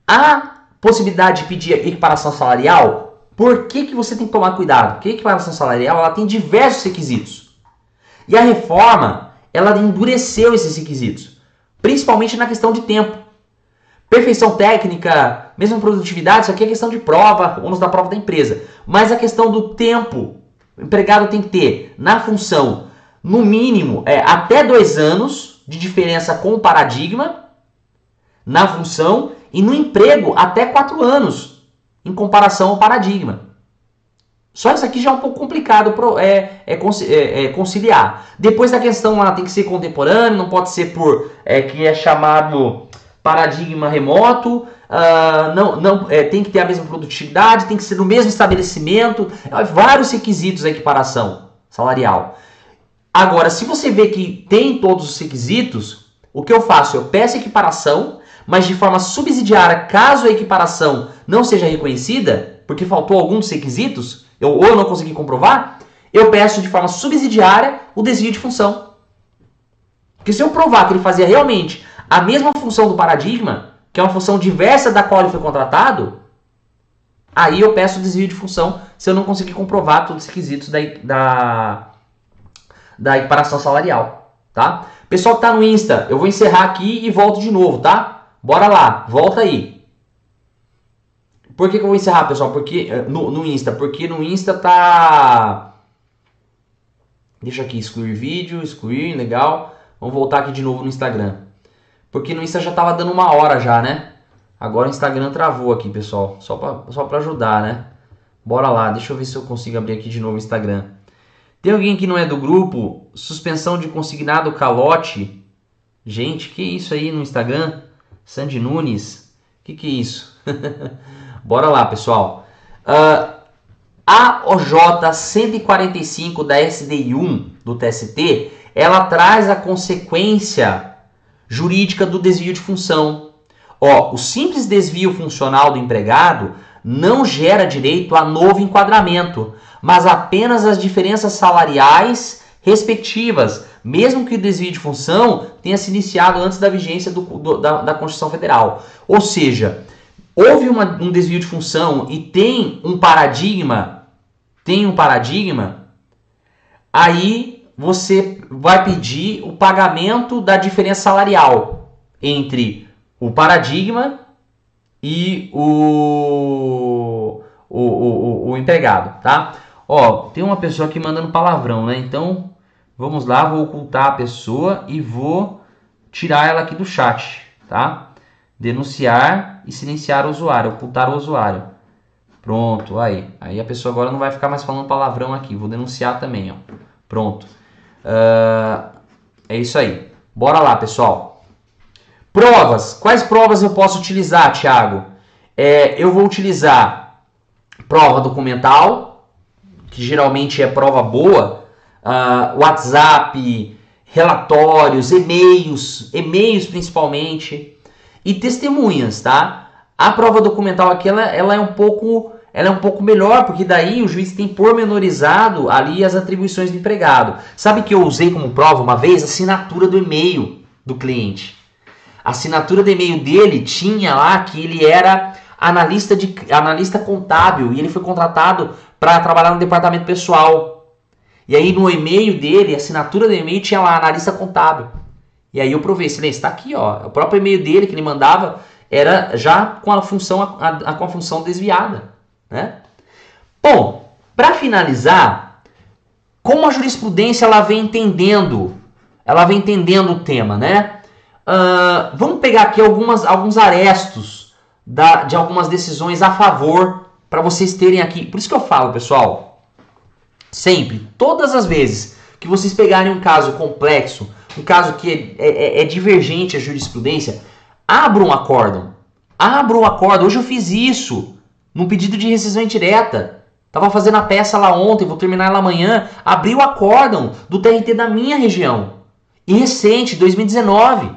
A possibilidade de pedir equiparação salarial, por que você tem que tomar cuidado? Porque a equiparação salarial ela tem diversos requisitos. E a reforma, ela endureceu esses requisitos, principalmente na questão de tempo. Perfeição técnica, mesmo produtividade, isso aqui é questão de prova, ônus da prova da empresa. Mas a questão do tempo, o empregado tem que ter na função, no mínimo, até 2 anos de diferença com o paradigma, na função, e no emprego até 4 anos, em comparação ao paradigma. Só isso aqui já é um pouco complicado conciliar. Depois da questão lá tem que ser contemporâneo, não pode ser por que é chamado paradigma remoto, tem que ter a mesma produtividade, tem que ser no mesmo estabelecimento, vários requisitos da equiparação salarial. Agora, se você vê que tem todos os requisitos, o que eu faço? Eu peço equiparação, mas de forma subsidiária, caso a equiparação não seja reconhecida, porque faltou algum dos requisitos, ou eu não consegui comprovar, eu peço de forma subsidiária o desvio de função. Porque se eu provar que ele fazia realmente a mesma função do paradigma, que é uma função diversa da qual ele foi contratado, aí eu peço o desvio de função se eu não conseguir comprovar todos os requisitos da equiparação salarial, tá? Pessoal que tá no Insta, eu vou encerrar aqui e volto de novo, tá? Bora lá, volta aí. Por que eu vou encerrar, pessoal? Porque no Insta? Porque no Insta tá... Deixa aqui, excluir vídeo, excluir, legal. Vamos voltar aqui de novo no Instagram. Porque no Insta já tava dando 1 hora já, né? Agora o Instagram travou aqui, pessoal. Só pra ajudar, né? Bora lá, deixa eu ver se eu consigo abrir aqui de novo o Instagram. Tem alguém que não é do grupo? Suspensão de consignado calote. Gente, que isso aí no Instagram? Sandy Nunes. Que é isso? Bora lá, pessoal. A OJ 145 da SDI 1 do TST, ela traz a consequência jurídica do desvio de função. Ó, o simples desvio funcional do empregado não gera direito a novo enquadramento, mas apenas as diferenças salariais respectivas, mesmo que o desvio de função tenha se iniciado antes da vigência da Constituição Federal. Ou seja, houve um desvio de função e tem um paradigma, aí você vai pedir o pagamento da diferença salarial entre o paradigma e o empregado, tá? Ó, tem uma pessoa aqui mandando palavrão, né? Então, vamos lá, vou ocultar a pessoa e vou tirar ela aqui do chat, tá? Denunciar e silenciar o usuário, ocultar o usuário. Pronto, aí. Aí a pessoa agora não vai ficar mais falando palavrão aqui. Vou denunciar também, ó. Pronto. É isso aí. Bora lá, pessoal. Provas. Quais provas eu posso utilizar, Thiago? Eu vou utilizar prova documental, que geralmente é prova boa. WhatsApp, relatórios, e-mails principalmente. E testemunhas, tá? A prova documental aqui, ela é um pouco melhor, porque daí o juiz tem pormenorizado ali as atribuições do empregado. Sabe que eu usei como prova uma vez? A assinatura do e-mail do cliente. A assinatura do e-mail dele tinha lá que ele era analista contábil e ele foi contratado para trabalhar no departamento pessoal. E aí no e-mail dele, a assinatura do e-mail tinha lá analista contábil. E aí eu provei, silêncio, está aqui, ó. O próprio e-mail dele que ele mandava era já com a função desviada, né? Bom, para finalizar, como a jurisprudência ela vem entendendo o tema, né? Vamos pegar aqui alguns arestos de algumas decisões a favor para vocês terem aqui. Por isso que eu falo, pessoal, sempre, todas as vezes que vocês pegarem um caso complexo, um caso que é divergente à jurisprudência, abra um acórdão. Hoje eu fiz isso num pedido de rescisão indireta. Estava fazendo a peça lá ontem, vou terminar ela amanhã. Abri o acórdão do TRT da minha região. E recente, 2019.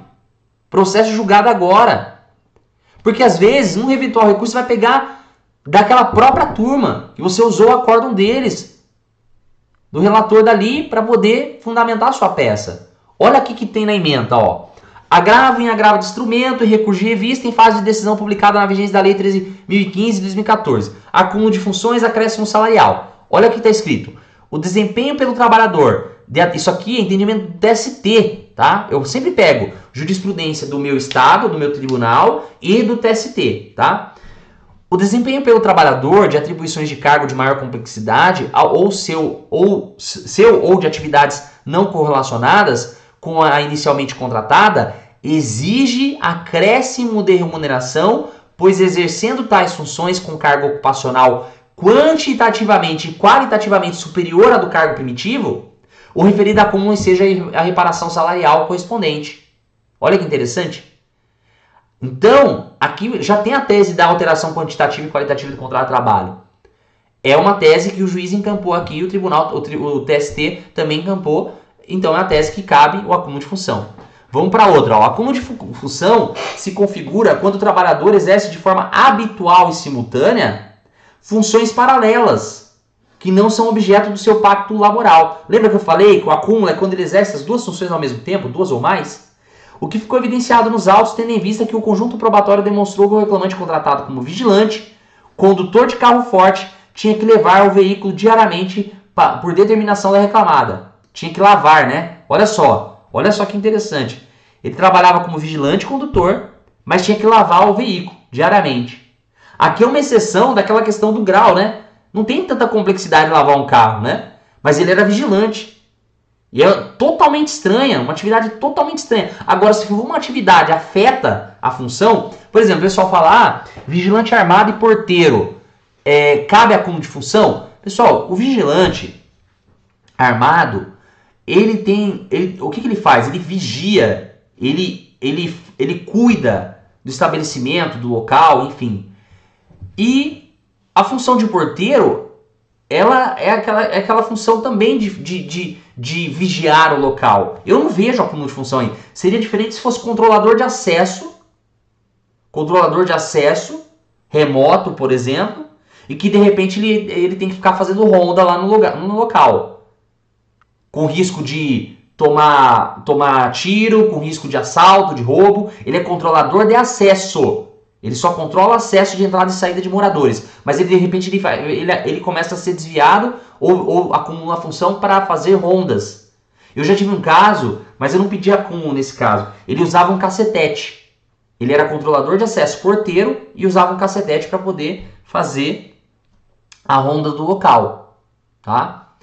Processo julgado agora. Porque às vezes, num eventual recurso, você vai pegar daquela própria turma que você usou o acórdão deles, do relator dali, para poder fundamentar a sua peça. Olha aqui que tem na ementa, ó. Agravo em agravo de instrumento e recurso de revista em fase de decisão publicada na vigência da Lei 13.015 de 2014. Acúmulo de funções, acréscimo salarial. Olha o que está escrito. O desempenho pelo trabalhador. Isso aqui é entendimento do TST, tá? Eu sempre pego jurisprudência do meu estado, do meu tribunal e do TST, tá? O desempenho pelo trabalhador de atribuições de cargo de maior complexidade ou de atividades não correlacionadas com a inicialmente contratada exige acréscimo de remuneração, pois exercendo tais funções com cargo ocupacional quantitativamente e qualitativamente superior à do cargo primitivo, o referido acúmulo seja a reparação salarial correspondente. Olha que interessante. Então, aqui já tem a tese da alteração quantitativa e qualitativa do contrato de trabalho. É uma tese que o juiz encampou aqui, o TST também encampou, então é a tese que cabe o acúmulo de função. Vamos para outra. O acúmulo de função se configura quando o trabalhador exerce de forma habitual e simultânea funções paralelas, que não são objeto do seu pacto laboral. Lembra que eu falei que o acúmulo é quando ele exerce as duas funções ao mesmo tempo, duas ou mais? O que ficou evidenciado nos autos, tendo em vista que o conjunto probatório demonstrou que o reclamante contratado como vigilante, condutor de carro forte, tinha que levar o veículo diariamente por determinação da reclamada. Tinha que lavar, né? Olha só que interessante. Ele trabalhava como vigilante condutor, mas tinha que lavar o veículo diariamente. Aqui é uma exceção daquela questão do grau, né? Não tem tanta complexidade de lavar um carro, né? Mas ele era vigilante. E é totalmente estranha, uma atividade totalmente estranha. Agora, se for uma atividade afeta a função, por exemplo, o pessoal fala, vigilante armado e porteiro, cabe acúmulo de função? Pessoal, o vigilante armado, o que ele faz? Ele vigia, ele cuida do estabelecimento, do local, enfim. E a função de porteiro, ela é aquela função também de de vigiar o local. Eu não vejo acúmulo de função aí. Seria diferente se fosse controlador de acesso remoto, por exemplo, e que de repente ele tem que ficar fazendo ronda lá no local, com risco de tomar tiro, com risco de assalto, de roubo. Ele é controlador de acesso. Ele só controla o acesso de entrada e saída de moradores. Mas ele, de repente ele começa a ser desviado ou acumula a função para fazer rondas. Eu já tive um caso, mas eu não pedi acúmulo nesse caso. Ele usava um cacetete. Ele era controlador de acesso, porteiro, e usava um cacetete para poder fazer a ronda do local. Tá?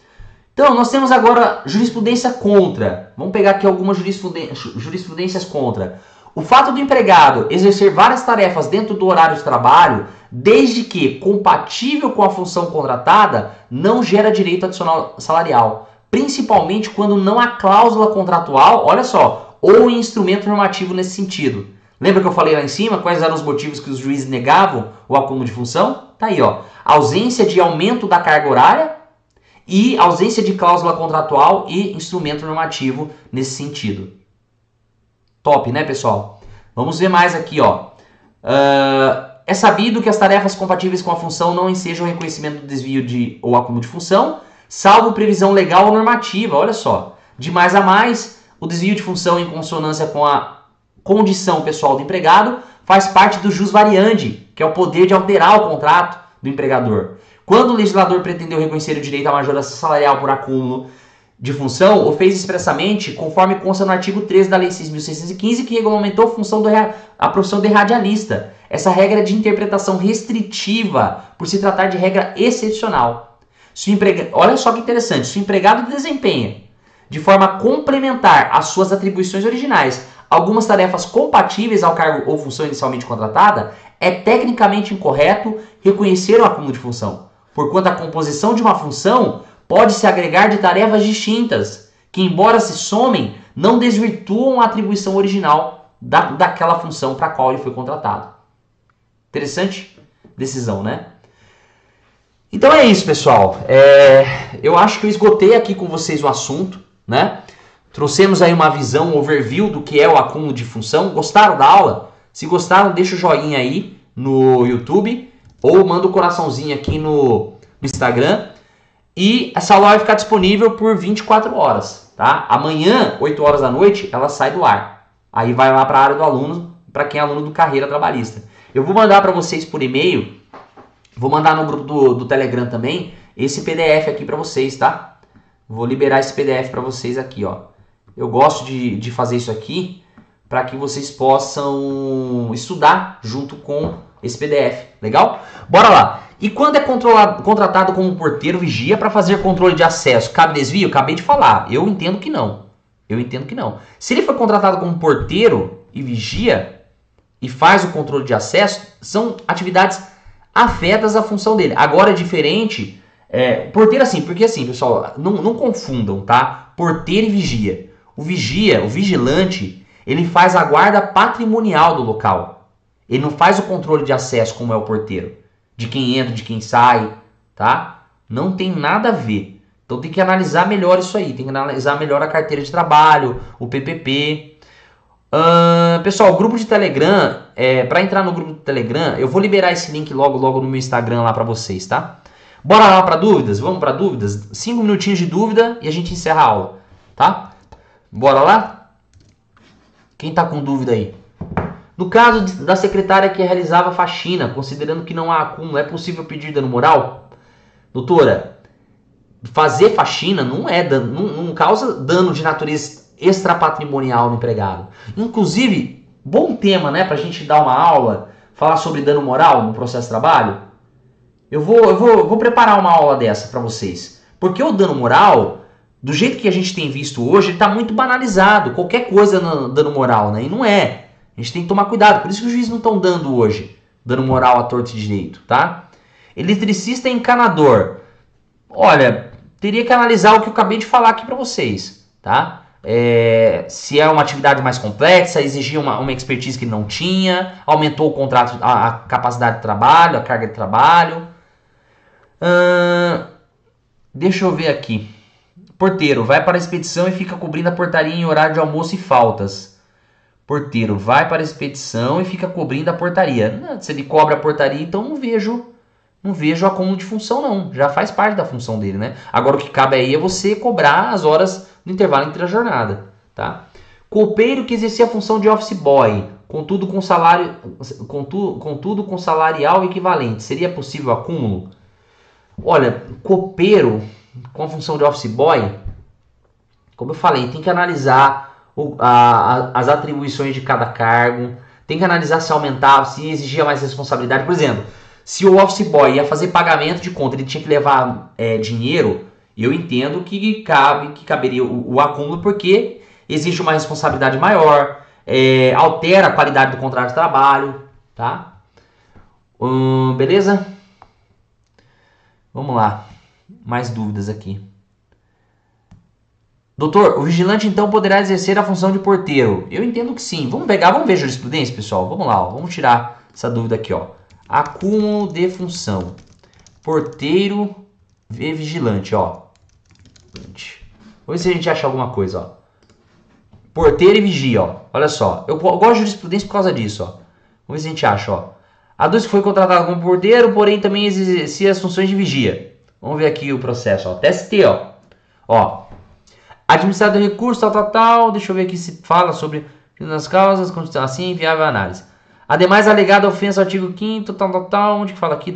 Então, nós temos agora jurisprudência contra. Vamos pegar aqui algumas jurisprudências contra. O fato do empregado exercer várias tarefas dentro do horário de trabalho, desde que compatível com a função contratada, não gera direito adicional salarial. Principalmente quando não há cláusula contratual, olha só, ou instrumento normativo nesse sentido. Lembra que eu falei lá em cima quais eram os motivos que os juízes negavam o acúmulo de função? Tá aí, ó. Ausência de aumento da carga horária e ausência de cláusula contratual e instrumento normativo nesse sentido. Top, né, pessoal? Vamos ver mais aqui, ó. É sabido que as tarefas compatíveis com a função não ensejam reconhecimento do desvio ou acúmulo de função, salvo previsão legal ou normativa. Olha só. De mais a mais, o desvio de função em consonância com a condição pessoal do empregado faz parte do jus variandi, que é o poder de alterar o contrato do empregador. Quando o legislador pretendeu reconhecer o direito à majoração salarial por acúmulo de função, o fez expressamente conforme consta no artigo 13 da Lei 6.615, que regulamentou a profissão de radialista. Essa regra é de interpretação restritiva, por se tratar de regra excepcional. Olha só que interessante, se o empregado desempenha de forma complementar às suas atribuições originais algumas tarefas compatíveis ao cargo ou função inicialmente contratada, é tecnicamente incorreto reconhecer o acúmulo de função, porquanto a composição de uma função pode se agregar de tarefas distintas, que embora se somem, não desvirtuam a atribuição original daquela função para a qual ele foi contratado. Interessante decisão, né? Então é isso, pessoal. Eu acho que eu esgotei aqui com vocês o assunto, né? Trouxemos aí uma visão, um overview do que é o acúmulo de função. Gostaram da aula? Se gostaram, deixa o joinha aí no YouTube ou manda o coraçãozinho aqui no Instagram. E essa aula vai ficar disponível por 24 horas, tá? Amanhã, 8 horas da noite, ela sai do ar. Aí vai lá para a área do aluno, para quem é aluno do Carreira Trabalhista. Eu vou mandar para vocês por e-mail, vou mandar no grupo do Telegram também, esse PDF aqui para vocês, tá? Vou liberar esse PDF para vocês aqui, ó. Eu gosto de fazer isso aqui para que vocês possam estudar junto com esse PDF. Legal? Bora lá. E quando é contratado como porteiro vigia para fazer controle de acesso, cabe desvio? Acabei de falar. Eu entendo que não. Se ele foi contratado como porteiro e vigia e faz o controle de acesso, são atividades afetas à função dele. Agora é diferente. Porteiro assim, porque assim, pessoal, não confundam, tá? Porteiro e vigia. O vigilante, ele faz a guarda patrimonial do local. Ele não faz o controle de acesso como é o porteiro. De quem entra, de quem sai, tá? Não tem nada a ver. Então tem que analisar melhor isso aí. Tem que analisar melhor a carteira de trabalho, o PPP. Pessoal, o grupo de Telegram, para entrar no grupo do Telegram, eu vou liberar esse link logo no meu Instagram lá para vocês, tá? Bora lá para dúvidas? Vamos para dúvidas? 5 minutinhos de dúvida e a gente encerra a aula, tá? Bora lá? Quem tá com dúvida aí? No caso da secretária que realizava faxina, considerando que não há acúmulo, é possível pedir dano moral? Doutora, fazer faxina não causa dano de natureza extrapatrimonial no empregado. Inclusive, bom tema, né, pra gente dar uma aula, falar sobre dano moral no processo de trabalho. Eu vou preparar uma aula dessa para vocês. Porque o dano moral, do jeito que a gente tem visto hoje, ele está muito banalizado. Qualquer coisa é dano moral, né? E não é. A gente tem que tomar cuidado. Por isso que os juízes não estão dando hoje dano moral à torto e direito, tá? Eletricista e encanador. Olha, teria que analisar o que eu acabei de falar aqui para vocês, tá? Se é uma atividade mais complexa, exigia uma expertise que não tinha, aumentou o contrato, a capacidade de trabalho, a carga de trabalho. Deixa eu ver aqui. Porteiro, vai para a expedição e fica cobrindo a portaria em horário de almoço e faltas. Porteiro, vai para a expedição e fica cobrindo a portaria. Se ele cobra a portaria, então não vejo acúmulo de função não. Já faz parte da função dele, né? Agora o que cabe aí é você cobrar as horas no intervalo entre a jornada, tá? Copeiro que exercia a função de office boy, contudo com salarial equivalente. Seria possível acúmulo? Olha, copeiro com a função de office boy, como eu falei, tem que analisar as atribuições de cada cargo, tem que analisar se aumentava, se exigia mais responsabilidade. Por exemplo, se o office boy ia fazer pagamento de conta, ele tinha que levar dinheiro, eu entendo que caberia o acúmulo, porque exige uma responsabilidade maior, altera a qualidade do contrato de trabalho, tá? Beleza? Vamos lá, mais dúvidas aqui. Doutor, o vigilante então poderá exercer a função de porteiro? Eu entendo que sim. Vamos ver a jurisprudência, pessoal? Vamos lá, ó. Vamos tirar essa dúvida aqui, ó. Acúmulo de função. Porteiro e vigilante, ó. Vamos ver se a gente acha alguma coisa, ó. Porteiro e vigia, ó. Olha só. Eu gosto de jurisprudência por causa disso, ó. Vamos ver se a gente acha, ó. Aduz que foi contratado como porteiro, porém também exercia as funções de vigia. Vamos ver aqui o processo, ó. TST, ó. Ó. Administrado de recursos, tal. Deixa eu ver aqui se fala sobre as causas, assim, inviável a análise. Ademais, alegada ofensa ao artigo 5º, tal. Onde que fala aqui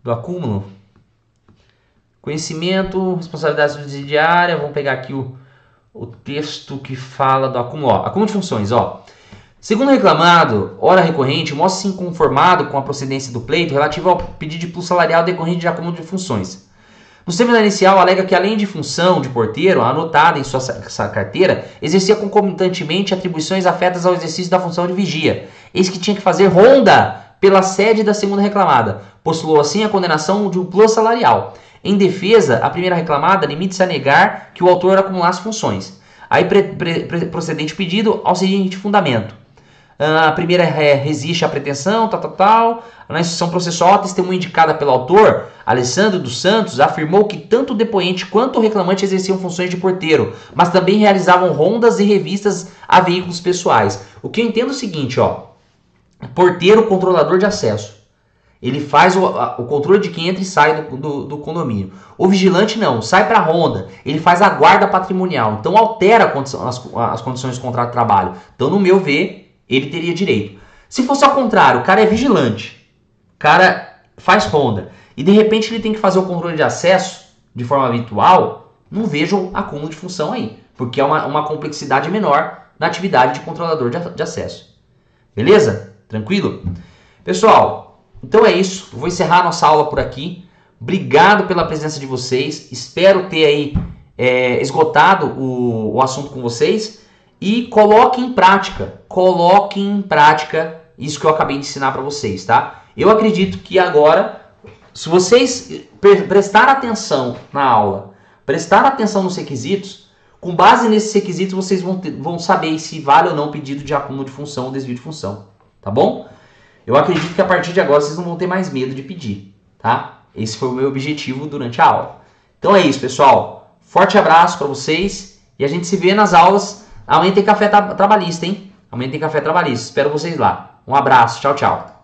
do acúmulo? Conhecimento, responsabilidade subsidiária. Vamos pegar aqui o texto que fala do acúmulo. Ó, acúmulo de funções, ó. Segundo o reclamado, hora recorrente, mostra-se inconformado com a procedência do pleito relativo ao pedido de plus salarial decorrente de acúmulo de funções. No seminário inicial, alega que além de função de porteiro, anotada em sua carteira, exercia concomitantemente atribuições afetas ao exercício da função de vigia. Eis que tinha que fazer ronda pela sede da segunda reclamada. Postulou assim a condenação de um plus salarial. Em defesa, a primeira reclamada limite-se a negar que o autor acumulasse funções. Aí procedente pedido ao seguinte fundamento. A primeira resiste à pretensão, Na instrução processual, a testemunha indicada pelo autor, Alessandro dos Santos, afirmou que tanto o depoente quanto o reclamante exerciam funções de porteiro, mas também realizavam rondas e revistas a veículos pessoais. O que eu entendo é o seguinte, ó. Porteiro, controlador de acesso. Ele faz o controle de quem entra e sai do condomínio. O vigilante não, sai para a ronda. Ele faz a guarda patrimonial. Então altera as condições do contrato de trabalho. Então, no meu ver, ele teria direito. Se fosse ao contrário, o cara é vigilante, o cara faz ronda, e de repente ele tem que fazer o controle de acesso de forma habitual, não vejo acúmulo de função aí, porque é uma complexidade menor na atividade de controlador de acesso. Beleza? Tranquilo? Pessoal, então é isso. Eu vou encerrar a nossa aula por aqui. Obrigado pela presença de vocês. Espero ter aí esgotado o assunto com vocês. E coloque em prática isso que eu acabei de ensinar para vocês, tá? Eu acredito que agora, se vocês prestar atenção na aula, prestar atenção nos requisitos, com base nesses requisitos vocês vão saber se vale ou não o pedido de acúmulo de função ou desvio de função, tá bom? Eu acredito que a partir de agora vocês não vão ter mais medo de pedir, tá? Esse foi o meu objetivo durante a aula. Então é isso, pessoal. Forte abraço para vocês e a gente se vê nas aulas. Amanhã tem café trabalhista, hein? Amanhã tem café trabalhista. Espero vocês lá. Um abraço. Tchau, tchau.